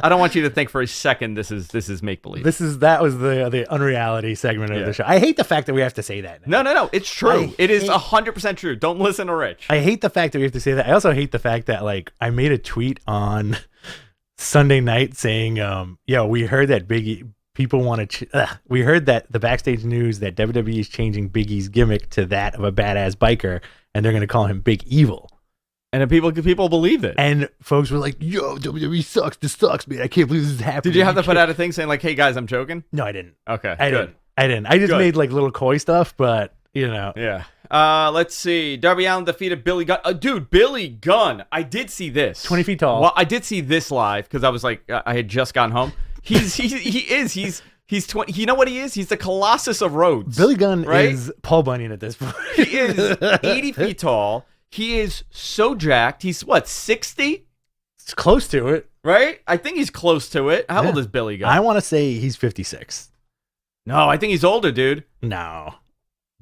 I don't want you to think for a second this is make believe. That was the unreality segment of the show. I hate the fact that we have to say that now. No. It's true. It is 100% true. Don't listen to Rich. I hate the fact that we have to say that. I also hate the fact that like I made a tweet on Sunday night saying, we heard that people want to. We heard that the backstage news that WWE is changing Big E's gimmick to that of a badass biker, and they're going to call him Big Evil. And then people believed it. And folks were like, yo, WWE sucks. This sucks, man. I can't believe this is happening. Did you have to put out a thing saying like, hey guys, I'm joking? No, I didn't. Okay. I didn't. I just made like little coy stuff, but you know. Yeah. Let's see. Darby Allin defeated Billy Gunn. Dude, Billy Gunn. I did see this. 20 feet tall. Well, I did see this live because I was like, I had just gotten home. He's 20. You know what he is? He's the Colossus of Rhodes. Billy Gunn is Paul Bunyan at this point. He is 80 feet tall. He is so jacked. He's what, 60? It's close to it. Right? I think he's close to it. How old is Billy Gunn? I want to say he's 56. No, I think he's older, dude. No.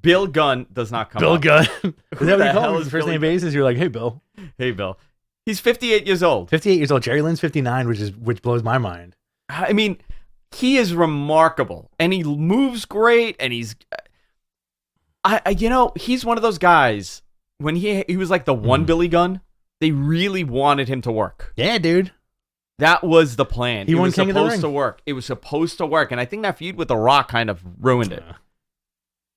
Bill Gunn does not come Bill up. Gunn. Is that what you call him? is First Billy name basis? You're like, hey, Bill. Hey, Bill. He's 58 years old. 58 years old. Jerry Lynn's 59, which blows my mind. I mean, he is remarkable, and he moves great, and he's, he's one of those guys. When he was like the one Billy Gunn, they really wanted him to work. Yeah, dude. That was the plan. He won King of the Ring. Supposed to work. It was supposed to work, and I think that feud with The Rock kind of ruined it.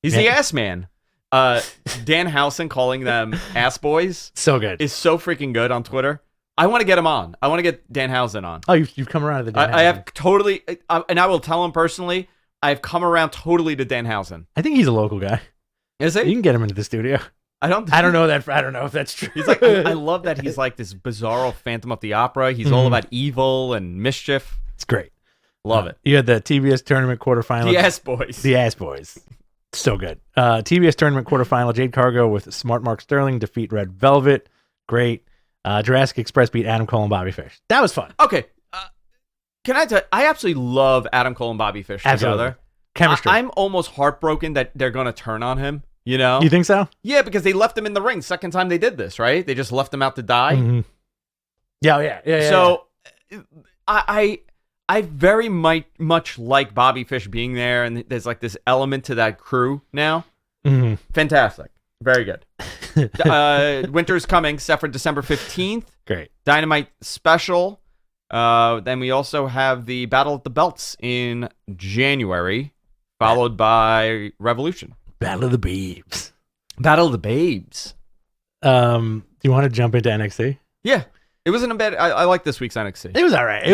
He's the ass man. Danhausen calling them ass boys. So good. Is so freaking good on Twitter. I want to get him on. I want to get Danhausen on. Oh, you've come around to the Danhausen. I have totally, and I will tell him personally, I've come around totally to Danhausen. I think he's a local guy. Is he? You can get him into the studio. I don't know if that's true. He's like, I love that he's like this bizarro Phantom of the Opera. He's all about evil and mischief. It's great. Love it. You had the TBS tournament quarterfinal. The Ass Boys. The Ass Boys. So good. TBS tournament quarterfinal. Jade Cargo with Smart Mark Sterling defeat Red Velvet. Great. Jurassic Express beat Adam Cole and Bobby Fish. That was fun. Okay. Can I tell you, I absolutely love Adam Cole and Bobby Fish together. Chemistry. I'm almost heartbroken that they're going to turn on him. You know? You think so? Yeah, because they left him in the ring second time they did this, right? They just left him out to die. Mm-hmm. Yeah. So I very much like Bobby Fish being there, and there's like this element to that crew now. Mm-hmm. Fantastic. Very good. Winter's coming, set for December 15th. Great. Dynamite special. Then we also have the Battle of the Belts in January, followed by Revolution. Battle of the Babes. Battle of the Babes. Do you want to jump into NXT? Yeah. It wasn't a bad. I like this week's NXT. It was all right.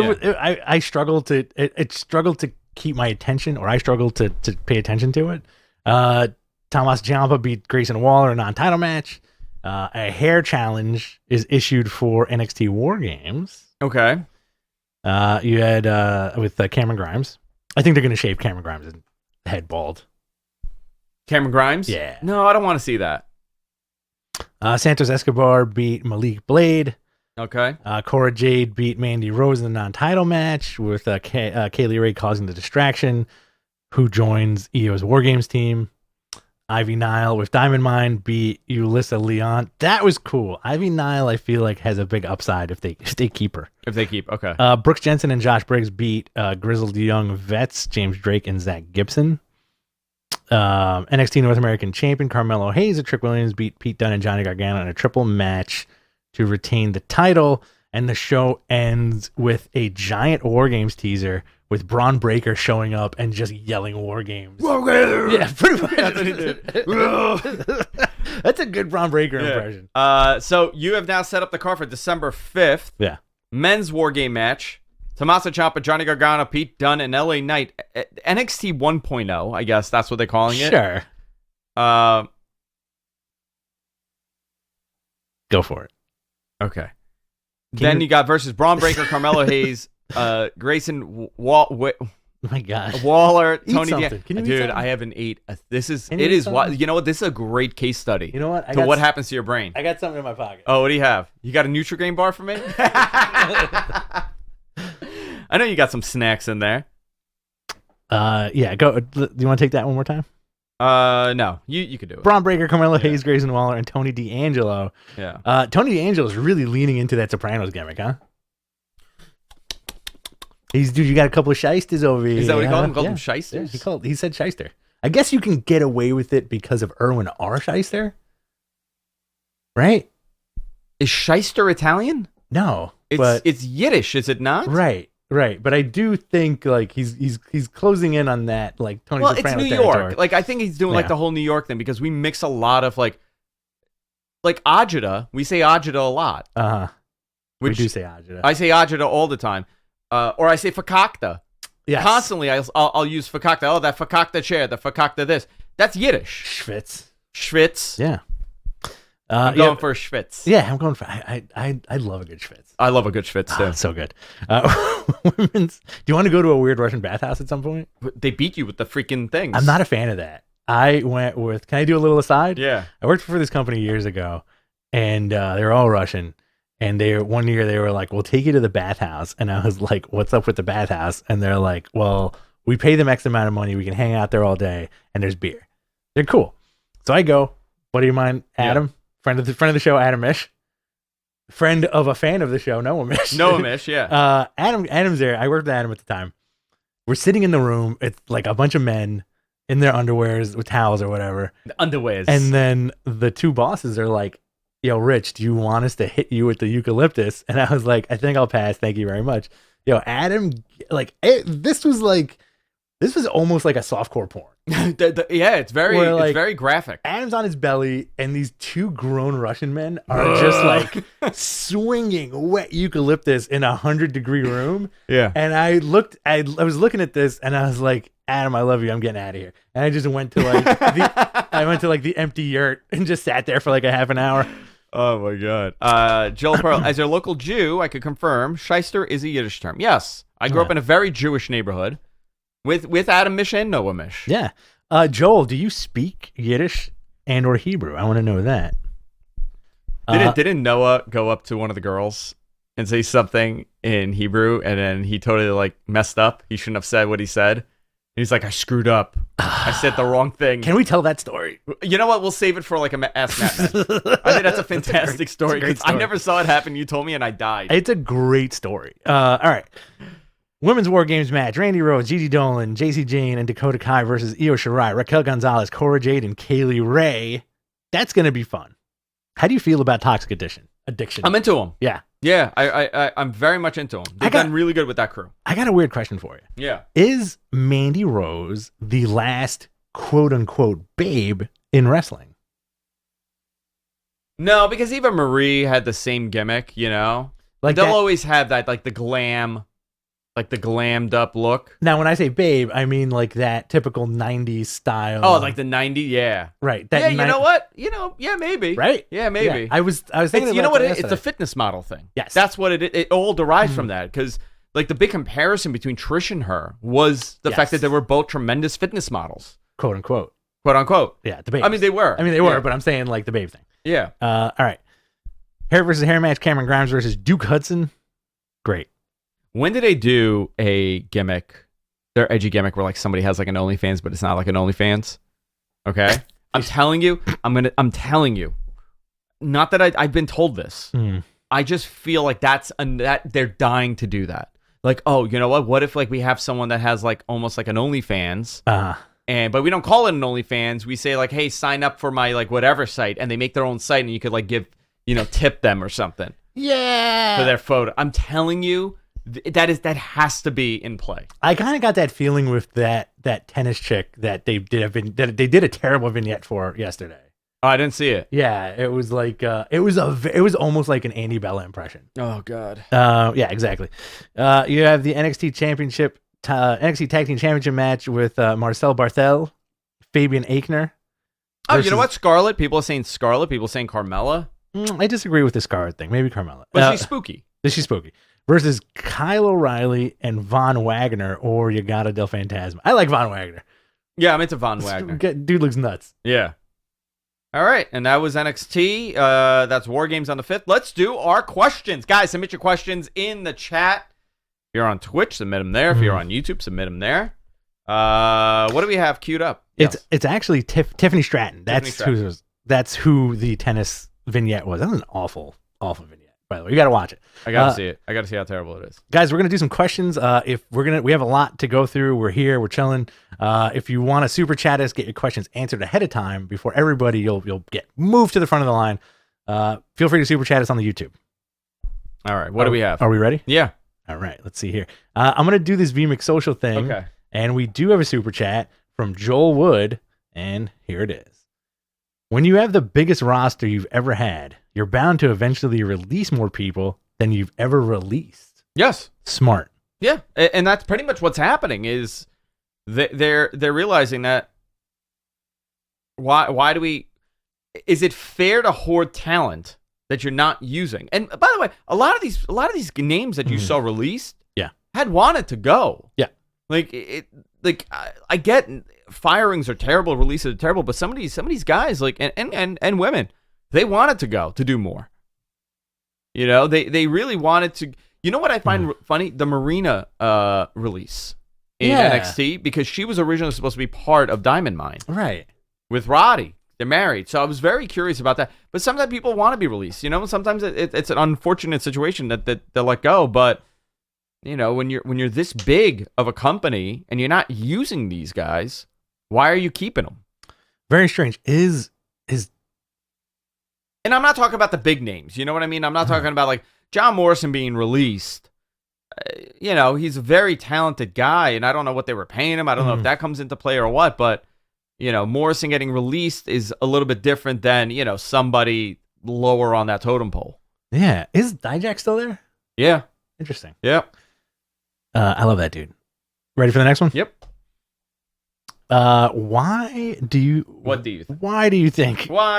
I struggled to. It struggled to keep my attention, or I struggled to pay attention to it. Tommaso Ciampa beat Grayson Waller in a non-title match. A hair challenge is issued for NXT War Games. Okay. You had with Cameron Grimes. I think they're going to shave Cameron Grimes' head bald. Cameron Grimes? Yeah. No, I don't want to see that. Santos Escobar beat Malik Blade. Okay. Cora Jade beat Mandy Rose in the non-title match with Kaylee Ray causing the distraction, who joins EO's War Games team. Ivy Nile with Diamond Mine beat Ulyssa Leon. That was cool. Ivy Nile, I feel like, has a big upside if they keep her. If they keep, okay. Brooks Jensen and Josh Briggs beat Grizzled Young Vets, James Drake and Zach Gibson. NXT North American Champion Carmelo Hayes and Trick Williams beat Pete Dunne and Johnny Gargano in a triple match to retain the title. And the show ends with a giant War Games teaser with Braun Breaker showing up and just yelling War Games. Yeah, pretty much. That's what he did. That's a good Braun Breaker impression. So you have now set up the card for December 5th. Yeah. Men's War Game match. Tommaso Ciampa, Johnny Gargano, Pete Dunne, and LA Knight. NXT 1.0, I guess that's what they're calling it. Sure. Go for it. Okay. Then you got versus Braun Breaker, Carmelo Hayes, Grayson Oh my God. Waller, Eat Tony something. Can you eat Dude, something? I haven't ate. It is something? you know what? This is a great case study. You know what? What happens to your brain. I got something in my pocket. Oh, what do you have? You got a Nutri-Grain bar for me? I know you got some snacks in there. Yeah, go. Do you want to take that one more time? No, you could do it. Braun Breaker, Carmelo Hayes, Grayson Waller, and Tony D'Angelo. Yeah. Tony D'Angelo is really leaning into that Sopranos gimmick, huh? Dude, you got a couple of shysters over here. Is that what he called them? Called them shysters? Yeah, he said shyster. I guess you can get away with it because of Erwin R. Shyster. Right? Is shyster Italian? No. It's Yiddish, is it not? Right. But I do think like he's closing in on that like Tony Soprano it's New territory. York. Like I think he's doing like the whole New York thing because we mix a lot of like agita. We say agita a lot. We do say agita. I say agita all the time. Or I say fakakta. Yes. Constantly, I'll use fakakta. Oh, that fakakta chair, the fakakta this. That's Yiddish. Schwitz. Yeah. I'm going for a schwitz. Yeah, I'm going for. I love a good schwitz. I love a good schwitz too. So good. Women's. Do you want to go to a weird Russian bathhouse at some point? They beat you with the freaking things. I'm not a fan of that. I went with. Can I do a little aside? Yeah. I worked for this company years ago, and they were all Russian. And one year they were like, "We'll take you to the bathhouse," and I was like, "What's up with the bathhouse?" And they're like, "Well, we pay them X amount of money. We can hang out there all day, and there's beer." They're cool. So I go. Buddy of mine, Adam, friend of the show, Adam Mish, friend of a fan of the show, Noah Mish. Noah Mish, yeah. Adam's there. I worked with Adam at the time. We're sitting in the room. It's like a bunch of men in their underwears with towels or whatever. The underwears. And then the two bosses are like, "Yo, Rich, do you want us to hit you with the eucalyptus?" And I was like, "I think I'll pass. Thank you very much." Yo, Adam, this was almost like a softcore porn. Yeah, it's very graphic. Adam's on his belly, and these two grown Russian men are just like swinging wet eucalyptus in 100-degree room. Yeah. And I was looking at this, and I was like, "Adam, I love you. I'm getting out of here." And I just went to the empty yurt and just sat there for like a half an hour. Oh my God. Joel Pearl, as a local Jew, I could confirm shyster is a Yiddish term. Yes. I grew up in a very Jewish neighborhood with Adam Mish and Noah Mish. Yeah. Joel, do you speak Yiddish and or Hebrew? I want to know that. Didn't Noah go up to one of the girls and say something in Hebrew, and then he totally like messed up? He shouldn't have said what he said. He's like, "I screwed up. I said the wrong thing." Can we tell that story? You know what? We'll save it for like a Ask Matt match. I think that's a fantastic story because I never saw it happen. You told me, and I died. It's a great story. All right. Women's War Games match. Randy Rhodes, Gigi Dolan, JC Jane, and Dakota Kai versus Io Shirai, Raquel Gonzalez, Cora Jade, and Kaylee Ray. That's going to be fun. How do you feel about Toxic Addiction? I'm into them. Yeah. Yeah, I'm very much into them. They've done really good with that crew. I got a weird question for you. Yeah. Is Mandy Rose the last quote-unquote babe in wrestling? No, because Eva Marie had the same gimmick, you know? Like they'll always have that, like the glammed up look. Now, when I say babe, I mean like that typical 90s style. Oh, like the 90s? Yeah. Right. You know what? Yeah, maybe. Right? Yeah, maybe. Yeah. I was thinking you know what? It's a fitness model thing. Yes. That's what it all derives from that. Because like the big comparison between Trish and her was the fact that they were both tremendous fitness models. Quote unquote. Quote unquote. Yeah, the babe. I mean, they were. But I'm saying like the babe thing. Yeah. All right. Hair versus hair match. Cameron Grimes versus Duke Hudson. Great. When did they do a gimmick, their edgy gimmick, where like somebody has like an OnlyFans, but it's not like an OnlyFans? Okay, I'm telling you. Not that I've been told this. I just feel like that they're dying to do that. Like, oh, you know what? What if like we have someone that has like almost like an OnlyFans, but we don't call it an OnlyFans. We say like, hey, sign up for my like whatever site, and they make their own site, and you could like give tip them or something. Yeah. For their photo. I'm telling you. That has to be in play. I kind of got that feeling with that tennis chick that they did a terrible vignette for yesterday. Oh, I didn't see it. Yeah, it was like it was almost like an Andy Bella impression. Oh God. Yeah, exactly. You have the NXT Tag Team Championship match with Marcel Barthel, Fabian Aichner. Oh, you know what? Scarlett. People are saying Scarlett. People are saying Carmella. I disagree with the Scarlett thing. Maybe Carmella. But she's spooky. She's spooky. Versus Kyle O'Reilly and Von Wagner or Yagata del Fantasma. I like Von Wagner. Yeah, I'm into Von Wagner. Dude looks nuts. Yeah. All right, and that was NXT. That's War Games on the 5th. Let's do our questions. Guys, submit your questions in the chat. If you're on Twitch, submit them there. If you're on YouTube, submit them there. What do we have queued up? It's actually Tiffany Stratton. That's who the tennis vignette was. That was an awful vignette. By the way, you got to watch it. I got to see it. I got to see how terrible it is. Guys, we're gonna do some questions. We have a lot to go through. We're here. We're chilling. If you want to super chat us, get your questions answered ahead of time before everybody, you'll get moved to the front of the line. Feel free to super chat us on the YouTube. All right. What do we have? Are we ready? Yeah. All right. Let's see here. I'm gonna do this VMix social thing. Okay. And we do have a super chat from Joel Wood, and here it is. When you have the biggest roster you've ever had, you're bound to eventually release more people than you've ever released. Yes. Smart. Yeah, and that's pretty much what's happening. Is they're realizing that why do we? Is it fair to hoard talent that you're not using? And by the way, a lot of these names that you saw released, had wanted to go. Yeah, I get firings are terrible, releases are terrible, but some of these guys and women, they wanted to go to do more. You know, they really wanted to. You know what I find funny? The Marina release in NXT, because she was originally supposed to be part of Diamond Mine, right? With Roddy, they're married, so I was very curious about that. But sometimes people want to be released. You know, sometimes it's an unfortunate situation that they'll let go, but. You know, when you're this big of a company and you're not using these guys, why are you keeping them? Very strange. And I'm not talking about the big names. You know what I mean? I'm not talking about like John Morrison being released. You know, he's a very talented guy, and I don't know what they were paying him. I don't know if that comes into play or what, but you know, Morrison getting released is a little bit different than, you know, somebody lower on that totem pole. Yeah. Is Dijak still there? Yeah. Interesting. Yeah. I love that dude. Ready for the next one? Yep. Why do you think? What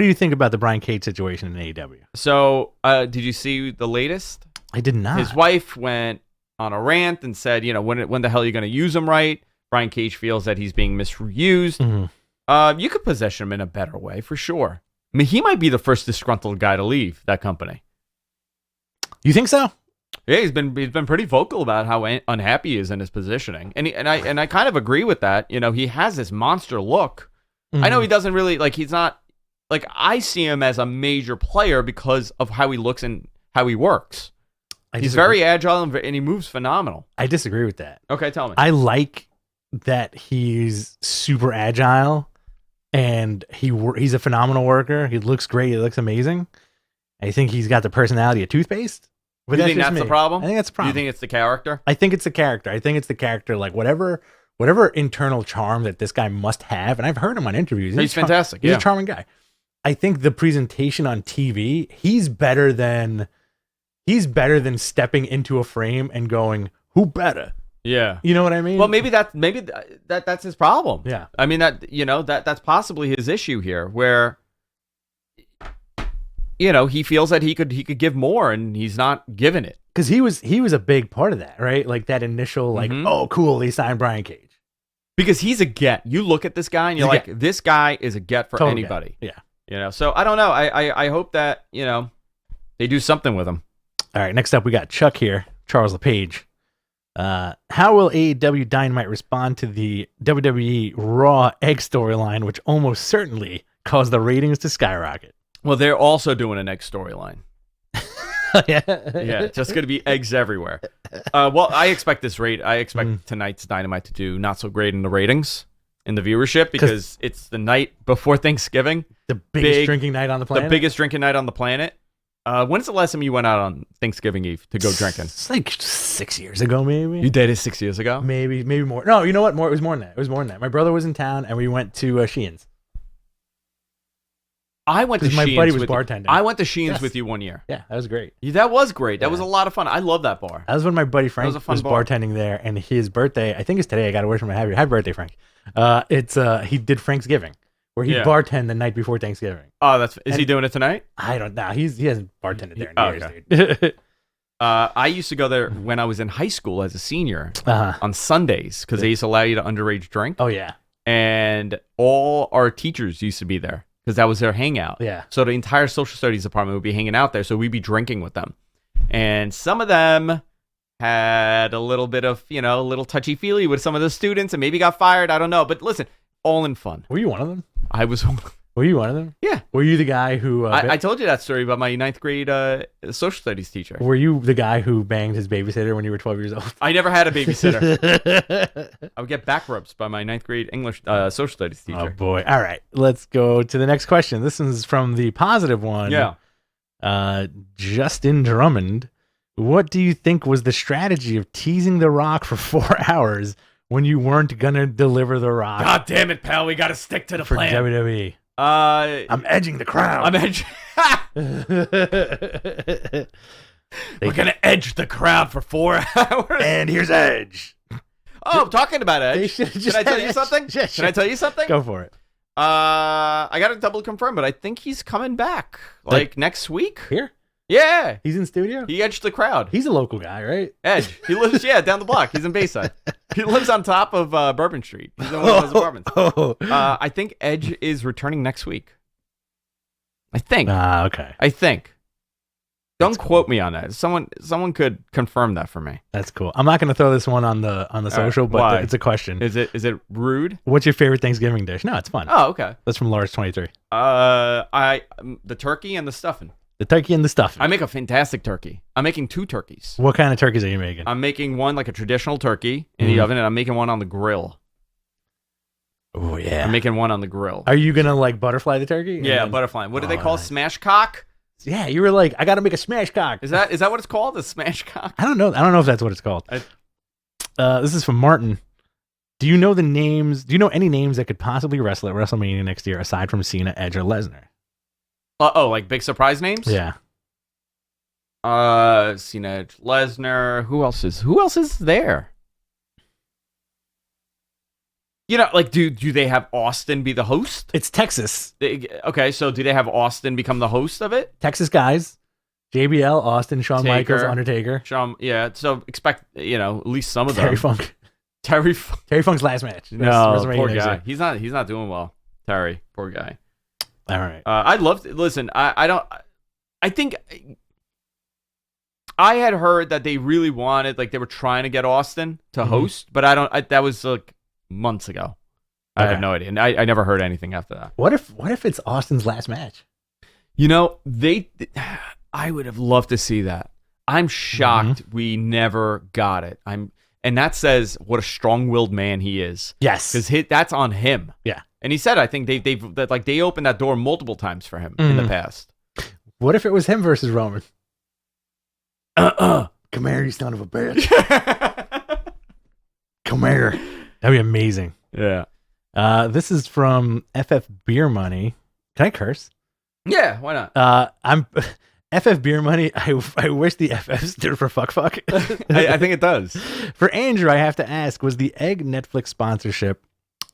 do you think about the Brian Cage situation in AEW? So, did you see the latest? I did not. His wife went on a rant and said, you know, when the hell are you going to use him right? Brian Cage feels that he's being misused. You could position him in a better way, for sure. I mean, he might be the first disgruntled guy to leave that company. You think so? Yeah, he's been pretty vocal about how unhappy he is in his positioning, and I kind of agree with that. You know, he has this monster look. I know he doesn't really he's not I see him as a major player because of how he looks and how he works. He's very agile and he moves phenomenal. I disagree with that. Okay, tell me. I like that he's super agile and he's a phenomenal worker. He looks great. He looks amazing. I think he's got the personality of toothpaste. But you think that's the problem? I think that's the problem. You think it's the character? I think it's the character. Like whatever internal charm that this guy must have, and I've heard him on interviews. He's fantastic. He's a charming guy. I think the presentation on TV, he's better than stepping into a frame and going, "Who better?" Yeah. You know what I mean? Well, maybe that's his problem. Yeah. I mean that's possibly his issue here, where you know, he feels that he could give more and he's not giving it. Because he was a big part of that, right? Like that initial, oh, cool, they signed Brian Cage. Because he's a get. You look at this guy and you're like, this guy is a get for anybody. Get. Yeah. You know, so I don't know. I hope that, you know, they do something with him. All right, next up we got Chuck here, Charles LePage. How will AEW Dynamite respond to the WWE Raw egg storyline, which almost certainly caused the ratings to skyrocket? Well, they're also doing an egg storyline. Yeah, just going to be eggs everywhere. Well, I expect tonight's Dynamite to do not so great in the ratings, in the viewership, because it's the night before Thanksgiving. The biggest drinking night on the planet. The biggest drinking night on the planet. When's the last time you went out on Thanksgiving Eve to go drinking? It's like 6 years ago, maybe. You did it 6 years ago? Maybe more. No, you know what? It was more than that. My brother was in town, and we went to Sheehan's. I went to my Sheehan's buddy was bartending. I went to Sheehan's with you one year. Yeah, that was great. That was great. That was a lot of fun. I love that bar. That was when my buddy Frank was bar. bartending there, and his birthday, I think it's today. I got to wish him a happy birthday, Frank. He did Thanksgiving, where he bartended the night before Thanksgiving. Oh, is he doing it tonight? I don't know. He hasn't bartended there in years, dude. I used to go there when I was in high school as a senior on Sundays, because they used to allow you to underage drink. Oh yeah, and all our teachers used to be there, because that was their hangout. Yeah. So the entire social studies department would be hanging out there, so we'd be drinking with them. And some of them had a little bit of, a little touchy-feely with some of the students and maybe got fired. I don't know. But listen, all in fun. Were you one of them? I was Were you one of them? Yeah. Were you the guy who... I told you that story about my 9th grade social studies teacher. Were you the guy who banged his babysitter when you were 12 years old? I never had a babysitter. I would get back rubs by my 9th grade English social studies teacher. Oh, boy. All right. Let's go to the next question. This is from the positive one. Yeah. Justin Drummond. What do you think was the strategy of teasing The Rock for 4 hours when you weren't going to deliver The Rock? God damn it, pal. We got to stick to the for plan. WWE. I'm edging the crowd. I'm edging. We're going to edge the crowd for 4 hours. And here's Edge. Oh, talking about Edge. Can I tell you something? Yeah, Can I tell you something? Go for it. I got to double confirm, but I think he's coming back like next week. Here? Yeah. He's in studio? He edged the crowd. He's a local guy, right? Edge. He lives, down the block. He's in Bayside. He lives on top of Bourbon Street. He's in one of those apartments. I think Edge is returning next week. I think. Okay. I think. Don't quote me on that. Someone could confirm that for me. That's cool. I'm not going to throw this one on the social, but it's a question. Is it rude? What's your favorite Thanksgiving dish? No, it's fun. Oh, okay. That's from Lars23. The turkey and the stuffing. The turkey and the stuffing. I make a fantastic turkey. I'm making 2 turkeys. What kind of turkeys are you making? I'm making one like a traditional turkey in the oven, and I'm making one on the grill. Oh, yeah. I'm making one on the grill. Are you going to like butterfly the turkey? Yeah, butterfly. What do they call smash cock? Yeah, you were like, I got to make a smash cock. Is that what it's called? A smash cock? I don't know. I don't know if that's what it's called. This is from Martin. Do you know the names? Do you know any names that could possibly wrestle at WrestleMania next year aside from Cena, Edge, or Lesnar? Like big surprise names? Yeah. Cena, Edge, Lesnar. Who else is there? You know, like, do they have Austin be the host? It's Texas. Okay, so do they have Austin become the host of it? Texas guys. JBL, Austin, Shawn Taker, Michaels, Undertaker. Yeah, so expect, at least some of Terry them. Funk. Terry Funk's last match. No, poor guy. He's not doing well. Terry, poor guy. All right. I'd love to listen. I think I had heard that they really wanted, like, they were trying to get Austin to host, but that was like months ago. I have no idea, and I never heard anything after that. What if it's Austin's last match? I would have loved to see that. I'm shocked we never got it. And that says what a strong-willed man he is. Yes, because that's on him. Yeah. And he said, I think they opened that door multiple times for him in the past. What if it was him versus Roman? Come here, you son of a bitch. Come here. That'd be amazing. Yeah. This is from FF Beer Money. Can I curse? Yeah, why not? I'm FF Beer Money. I wish the FF stood for fuck. I think it does. For Andrew, I have to ask, was the Egg Netflix sponsorship,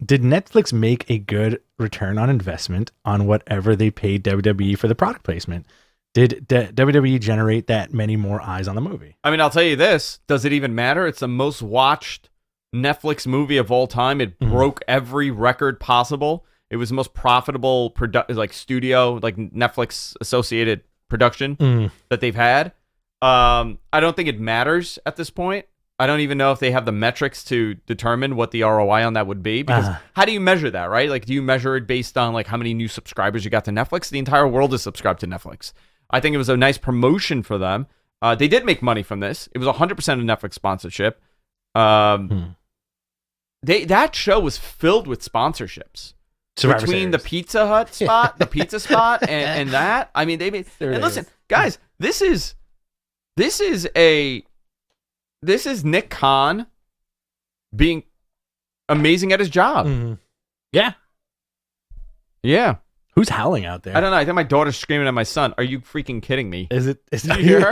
did Netflix make a good return on investment on whatever they paid WWE for the product placement? Did WWE generate that many more eyes on the movie? I mean, I'll tell you this. Does it even matter? It's the most watched Netflix movie of all time. It broke every record possible. It was the most profitable studio, like Netflix associated production that they've had. I don't think it matters at this point. I don't even know if they have the metrics to determine what the ROI on that would be, because how do you measure that, right? Like, do you measure it based on like how many new subscribers you got to Netflix? The entire world is subscribed to Netflix. I think it was a nice promotion for them. They did make money from this. It was 100% a Netflix sponsorship. That show was filled with sponsorships. Between the Pizza Hut spot, the pizza spot, and that. I mean, they made. And listen, guys, this is Nick Khan being amazing at his job. Yeah. Yeah. Who's howling out there? I don't know. I think my daughter's screaming at my son. Are you freaking kidding me? Is it? Did you hear her?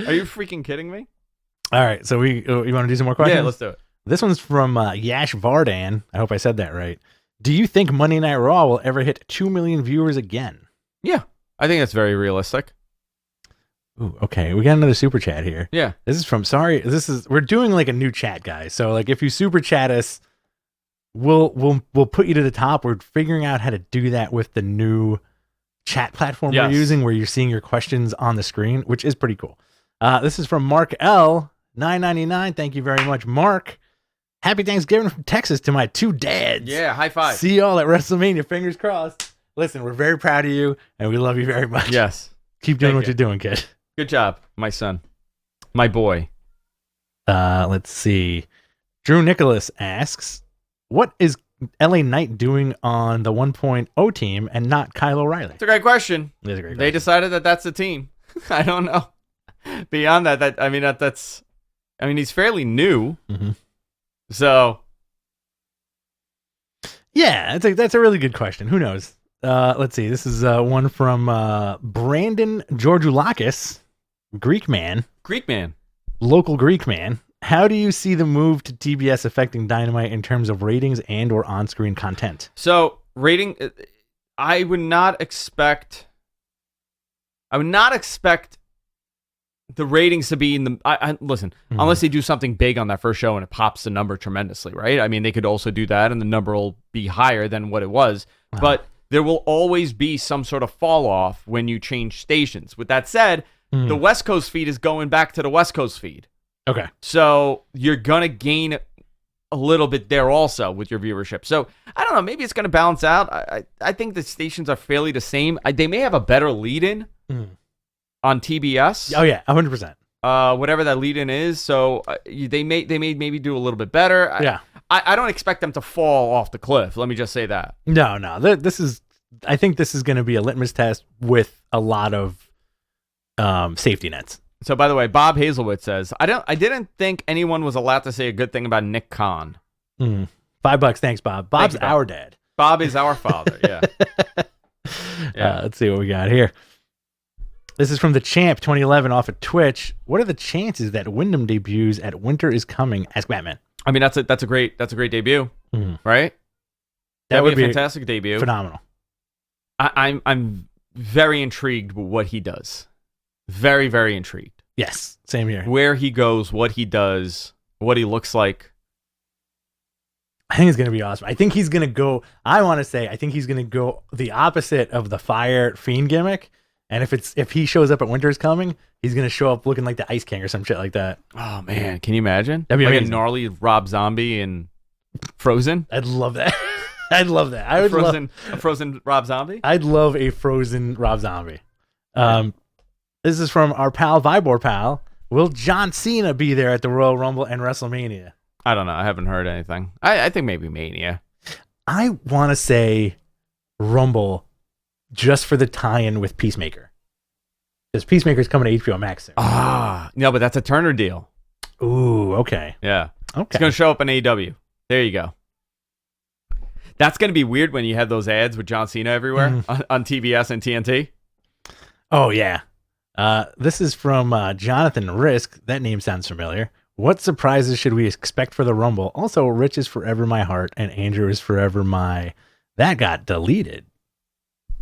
Are you freaking kidding me? All right. So you want to do some more questions? Yeah, let's do it. This one's from Yash Vardan. I hope I said that right. Do you think Monday Night Raw will ever hit 2 million viewers again? Yeah. I think that's very realistic. Ooh, okay. We got another super chat here. Yeah. This is from, we're doing like a new chat, guys. So like if you super chat us, we'll put you to the top. We're figuring out how to do that with the new chat platform we're using, where you're seeing your questions on the screen, which is pretty cool. This is from Mark L. 999. Thank you very much, Mark. Happy Thanksgiving from Texas to my 2 dads. Yeah, high five. See y'all at WrestleMania. Fingers crossed. Listen, we're very proud of you, and we love you very much. Yes. Keep doing what you're doing, kid. Good job, my son. My boy. Let's see. Drew Nicholas asks, what is LA Knight doing on the 1.0 team and not Kyle O'Reilly? It's a great question. It is a great question. They decided that that's the team. I don't know. Beyond that, that's he's fairly new. Mm-hmm. So yeah, that's a really good question. Who knows? Let's see. This is one from Brandon Georgiulakis, Greek man, local Greek man. How do you see the move to TBS affecting Dynamite in terms of ratings and or on-screen content? So rating, I would not expect the ratings to be in the. Listen, unless they do something big on that first show and it pops the number tremendously, right? I mean, they could also do that and the number will be higher than what it was. But there will always be some sort of fall off when you change stations. With that said, the West Coast feed is going back to the West Coast feed. Okay. So you're going to gain a little bit there also with your viewership. So I don't know. Maybe it's going to balance out. I think the stations are fairly the same. They may have a better lead-in on TBS. Oh, yeah. 100%. Whatever that lead-in is. So they may maybe do a little bit better. Yeah. I don't expect them to fall off the cliff. Let me just say that. No. I think this is going to be a litmus test with a lot of safety nets. So, by the way, Bob Hazelwood says, I didn't think anyone was allowed to say a good thing about Nick Khan. $5. Thanks, Bob. Bob's our dad. Bob is our father. Yeah. Let's see what we got here. This is from the Champ 2011 off of Twitch. What are the chances that Wyndham debuts at Winter is Coming? Ask Batman. I mean, that's a great debut, right? That would be a fantastic debut. Phenomenal. I'm very intrigued with what he does. Very, very intrigued. Yes, same here. Where he goes, what he does, what he looks like. I think it's going to be awesome. I think he's going to go, I think he's going to go the opposite of the Fire Fiend gimmick. And if he shows up at Winter's Coming, he's going to show up looking like the Ice King or some shit like that. Oh, man. Can you imagine? That'd be like amazing. A gnarly Rob Zombie and Frozen? I'd love that. I'd love that. A frozen Rob Zombie? I'd love a frozen Rob Zombie. This is from our pal, Vibor pal. Will John Cena be there at the Royal Rumble and WrestleMania? I don't know. I haven't heard anything. I think maybe Mania. I want to say Rumble just for the tie-in with Peacemaker. Because Peacemaker's coming to HBO Max soon. No, but that's a Turner deal. Ooh, okay. Yeah. Okay. It's going to show up in AEW. There you go. That's going to be weird when you have those ads with John Cena everywhere on TBS and TNT. Oh, yeah. This is from Jonathan Risk. That name sounds familiar. What surprises should we expect for the Rumble? Also, Rich is forever my heart, and Andrew is forever my... That got deleted.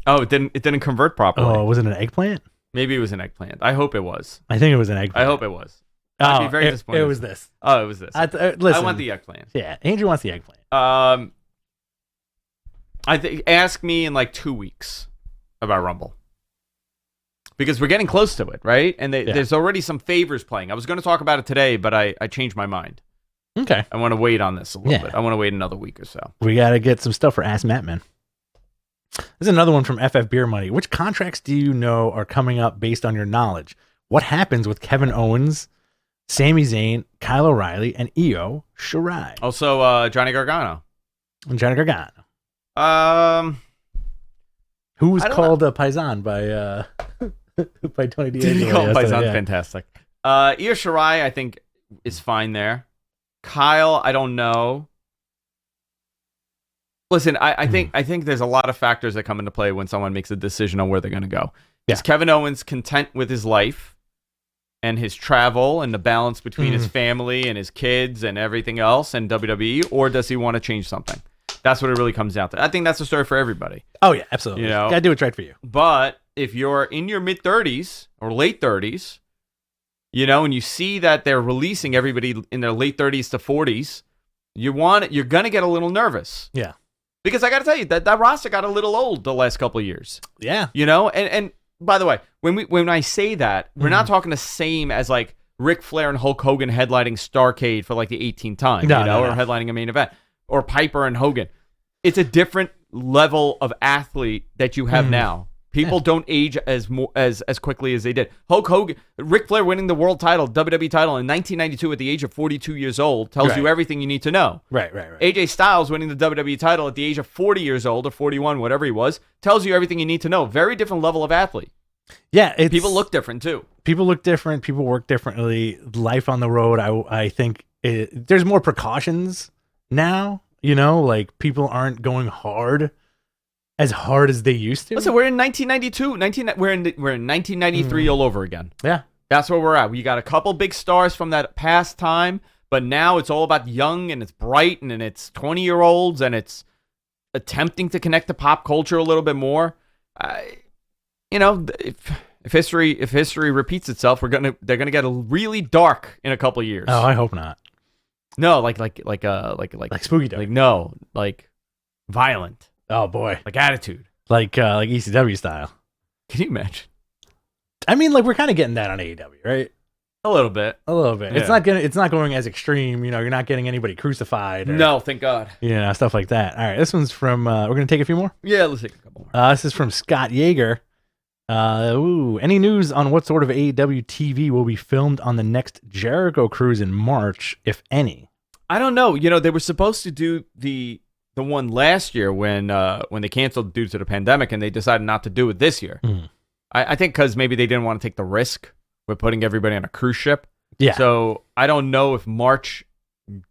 Oh, it didn't convert properly. Oh, was it an eggplant? Maybe it was an eggplant. I hope it was. I think it was an eggplant. I hope it was. I'd be very disappointed. It was this. Oh, it was this. Listen, I want the eggplant. Yeah, Andrew wants the eggplant. I think ask me in like 2 weeks about Rumble. Because we're getting close to it, right? And there's already some favors playing. I was going to talk about it today, but I changed my mind. Okay. I want to wait on this a little bit. I want to wait another week or so. We got to get some stuff for Ask Mattman. This is another one from FF Beer Money. Which contracts do you know are coming up based on your knowledge? What happens with Kevin Owens, Sami Zayn, Kyle O'Reilly, and Io Shirai? Also, Jonny Gargano. And Jonny Gargano. Who was called Paisan by... by Tony D'Angelo. Did he call Paisan fantastic? Io Shirai, I think, is fine there. Kyle, I don't know. Listen, I think there's a lot of factors that come into play when someone makes a decision on where they're going to go. Is Kevin Owens content with his life and his travel and the balance between his family and his kids and everything else and WWE, or does he want to change something? That's what it really comes down to. I think that's the story for everybody. Oh, yeah, absolutely. Gotta do what's right for you. But if you're in your mid-30s or late 30s, and you see that they're releasing everybody in their late 30s to 40s, you're going to get a little nervous. Yeah. Because I got to tell you, that roster got a little old the last couple of years. Yeah. And by the way, when I say that, we're not talking the same as like Ric Flair and Hulk Hogan headlining Starrcade for like the 18th time, or headlining a main event, or Piper and Hogan. It's a different level of athlete that you have now. People don't age as quickly as they did. Hulk Hogan, Ric Flair winning the world title, WWE title in 1992 at the age of 42 years old tells you everything you need to know. Right. AJ Styles winning the WWE title at the age of 40 years old or 41, whatever he was, tells you everything you need to know. Very different level of athlete. Yeah, people look different too. People look different. People work differently. Life on the road, I think there's more precautions now. Like people aren't going as hard as they used to. Listen, we're in 1992. We're in 1993 all over again. Yeah. That's where we're at. We got a couple big stars from that past time, but now it's all about young and it's bright and it's 20-year-olds and it's attempting to connect to pop culture a little bit more. If history repeats itself, they're gonna get really dark in a couple of years. Oh, I hope not. No, like spooky dark. Like violent. Oh boy, like attitude, like ECW style. Can you imagine? I mean, like we're kind of getting that on AEW, right? A little bit. Yeah. It's not going as extreme. You're not getting anybody crucified. No, thank God. Stuff like that. All right, this one's from. We're gonna take a few more. Yeah, let's take a couple more. This is from Scott Yeager. Any news on what sort of AEW TV will be filmed on the next Jericho cruise in March, if any? I don't know. They were supposed to do the one last year when they canceled due to the pandemic, and they decided not to do it this year. I think because maybe they didn't want to take the risk with putting everybody on a cruise ship. Yeah. So I don't know if March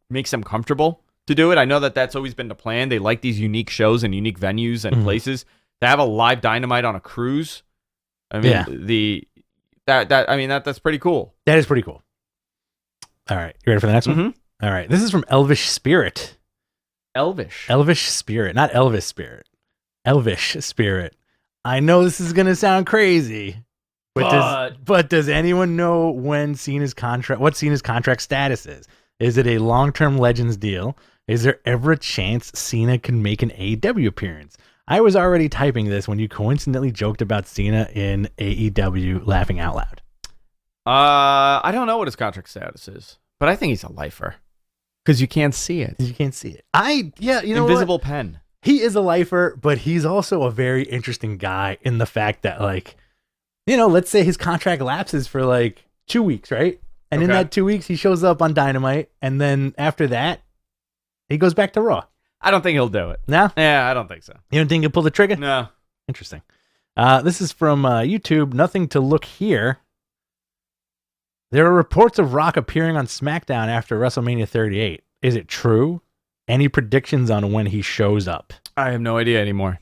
makes them comfortable to do it. I know that that's always been the plan. They like these unique shows and unique venues and places. To have a live Dynamite on a cruise, I mean, that's pretty cool. That is pretty cool. All right, you ready for the next one? All right, this is from Elvish Spirit. Elvish Spirit, not Elvis Spirit. Elvish Spirit. I know this is gonna sound crazy, but does anyone know what Cena's contract status is? Is it a long-term Legends deal? Is there ever a chance Cena can make an AEW appearance? I was already typing this when you coincidentally joked about Cena in AEW, laughing out loud. I don't know what his contract status is, but I think he's a lifer. Because you can't see it. Invisible pen. He is a lifer, but he's also a very interesting guy in the fact that, let's say his contract lapses for 2 weeks, right? And in that 2 weeks, he shows up on Dynamite, and then after that, he goes back to Raw. I don't think he'll do it. No? Yeah, I don't think so. You don't think he'll pull the trigger? No. Interesting. This is from YouTube. Nothing to look here. There are reports of Rock appearing on SmackDown after WrestleMania 38. Is it true? Any predictions on when he shows up? I have no idea anymore.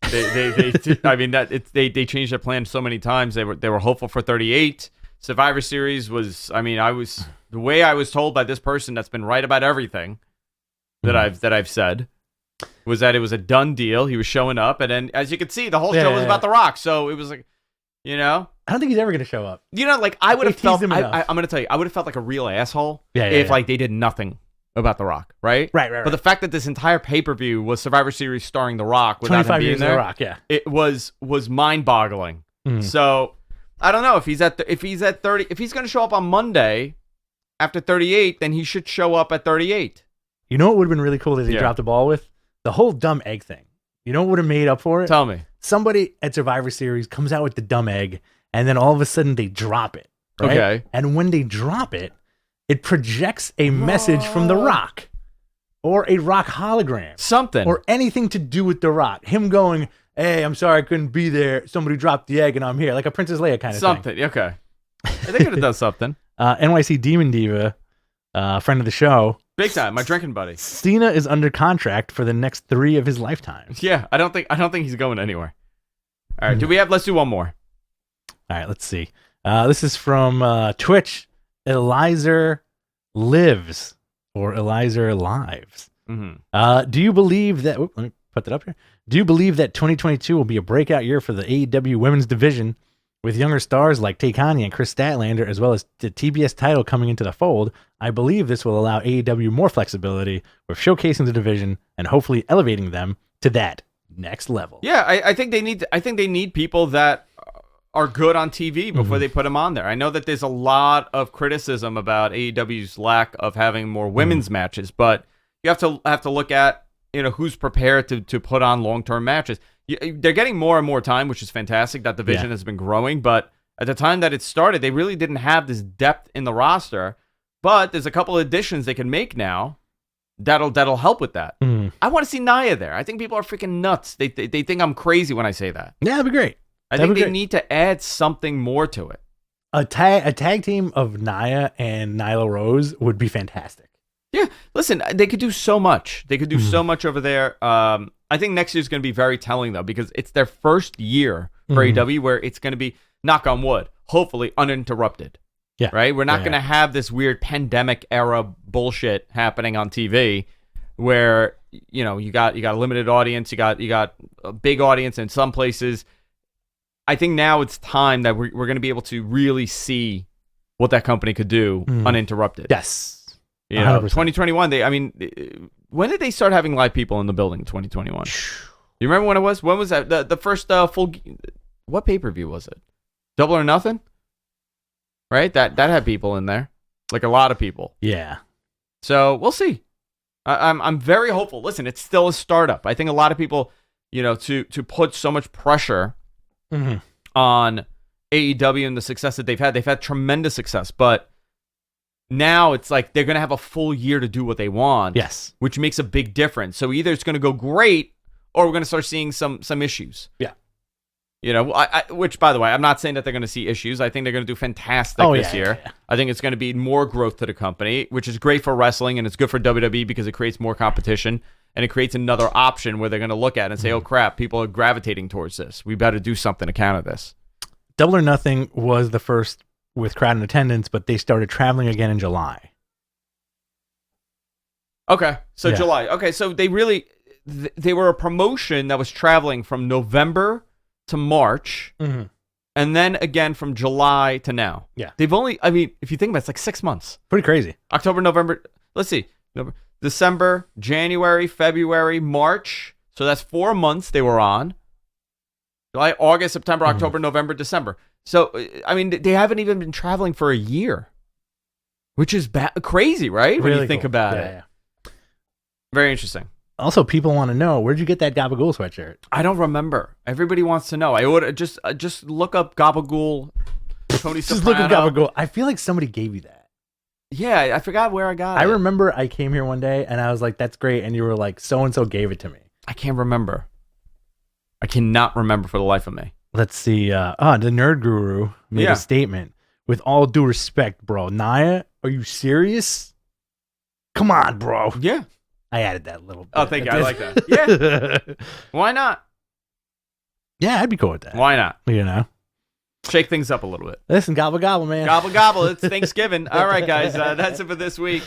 They changed their plan so many times. They were hopeful for 38. Survivor Series was. The way I was told by this person that's been right about everything that I've said was that it was a done deal. He was showing up, and then as you can see, the whole show was about The Rock. So it was like, I don't think he's ever going to show up. I would have felt. I'm going to tell you, I would have felt like a real asshole if they did nothing about The Rock, right? Right. But the fact that this entire pay-per-view was Survivor Series starring The Rock without him being there, The Rock, yeah, it was mind-boggling. So I don't know if he's at 30. If he's going to show up on Monday after 38, then he should show up at 38. You know what would have been really cool that they dropped the ball with? The whole dumb egg thing. You know what would have made up for it? Tell me. Somebody at Survivor Series comes out with the dumb egg, and then all of a sudden they drop it. Right? Okay. And when they drop it, it projects a message from The Rock or a Rock hologram. Something. Or anything to do with The Rock. Him going, hey, I'm sorry I couldn't be there. Somebody dropped the egg and I'm here. Like a Princess Leia kind of thing. Something. Okay. I think it does something. NYC Demon Diva, friend of the show. Big time. My drinking buddy. Cena is under contract for the next 3 of his lifetimes. Yeah. I don't think he's going anywhere. All right. Let's do one more. All right. Let's see. This is from Twitch. Eliza Lives or Eliza Lives. Do you believe that? Let me put that up here. Do you believe that 2022 will be a breakout year for the AEW women's division, with younger stars like Tay-Conti and Chris Statlander, as well as the TBS title coming into the fold? I believe this will allow AEW more flexibility with showcasing the division and hopefully elevating them to that next level. Yeah, I think they need people that are good on TV before they put them on there. I know that there's a lot of criticism about AEW's lack of having more women's matches, but you have to look at who's prepared to put on long-term matches. They're getting more and more time, which is fantastic. That division has been growing, but at the time that it started, they really didn't have this depth in the roster. But there's a couple of additions they can make now that'll help with that. I want to see Nia there. I think people are freaking nuts. They think I'm crazy when I say that. Yeah, that'd be great. I think they need to add something more to it. A tag team of Nia and Nyla Rose would be fantastic. Yeah, listen, they could do so much. They could do so much over there. I think next year's going to be very telling, though, because it's their first year for AEW where it's going to be, knock on wood, hopefully uninterrupted. Yeah. Right? We're not going to have this weird pandemic era bullshit happening on TV where, you got a limited audience, you got a big audience in some places. I think now it's time that we're going to be able to really see what that company could do uninterrupted. Yes. 2021, when did they start having live people in the building in 2021? You remember when it was? When was that? The first full... What pay-per-view was it? Double or Nothing? Right? That had people in there. Like a lot of people. Yeah. So we'll see. I'm very hopeful. Listen, it's still a startup. I think a lot of people, to put so much pressure on AEW and the success that they've had tremendous success, but now it's like they're going to have a full year to do what they want. Yes. Which makes a big difference. So either it's going to go great or we're going to start seeing some issues. Yeah. Which, by the way, I'm not saying that they're going to see issues. I think they're going to do fantastic this year. Yeah. I think it's going to be more growth to the company, which is great for wrestling, and it's good for WWE because it creates more competition, and it creates another option where they're going to look at it and say, oh, crap, people are gravitating towards this. We better do something to counter this. Double or Nothing was the first with crowd and attendance, but they started traveling again in July. Okay, so July. Okay, so they they were a promotion that was traveling from November to March, and then again from July to now. Yeah. They've only, if you think about it, it's like 6 months. Pretty crazy. October, November, let's see. December, January, February, March. So that's 4 months they were on. July, August, September, October, November, December. So, they haven't even been traveling for a year, which is crazy, right? When you think about it. Yeah. Very interesting. Also, people want to know, where'd you get that Gabagool sweatshirt? I don't remember. Everybody wants to know. I ordered just look up Gabagool. Tony Just look up Gabagool. I feel like somebody gave you that. Yeah, I forgot where I got it. I remember I came here one day and I was like, "That's great," and you were like, "So and so gave it to me." I can't remember. I cannot remember for the life of me. Let's see. The Nerd Guru made a statement. With all due respect, bro, Nia, are you serious? Come on, bro. Yeah. I added that little bit. Oh, thank you. I like that. Yeah. Why not? Yeah, I'd be cool with that. Why not? Shake things up a little bit. Listen, gobble, gobble, man. Gobble, gobble. It's Thanksgiving. All right, guys. That's it for this week.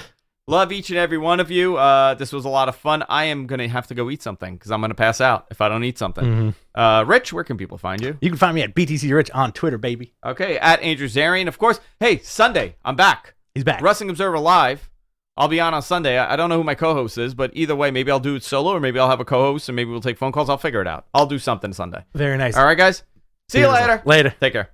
Love each and every one of you. This was a lot of fun. I am going to have to go eat something because I'm going to pass out if I don't eat something. Rich, where can people find you? You can find me at BTC Rich on Twitter, baby. Okay, at Andrew Zarian. Of course, hey, Sunday, I'm back. He's back. Wrestling Observer Live. I'll be on Sunday. I don't know who my co-host is, but either way, maybe I'll do it solo or maybe I'll have a co-host and maybe we'll take phone calls. I'll figure it out. I'll do something Sunday. Very nice. All right, guys. See you later. Later. Take care.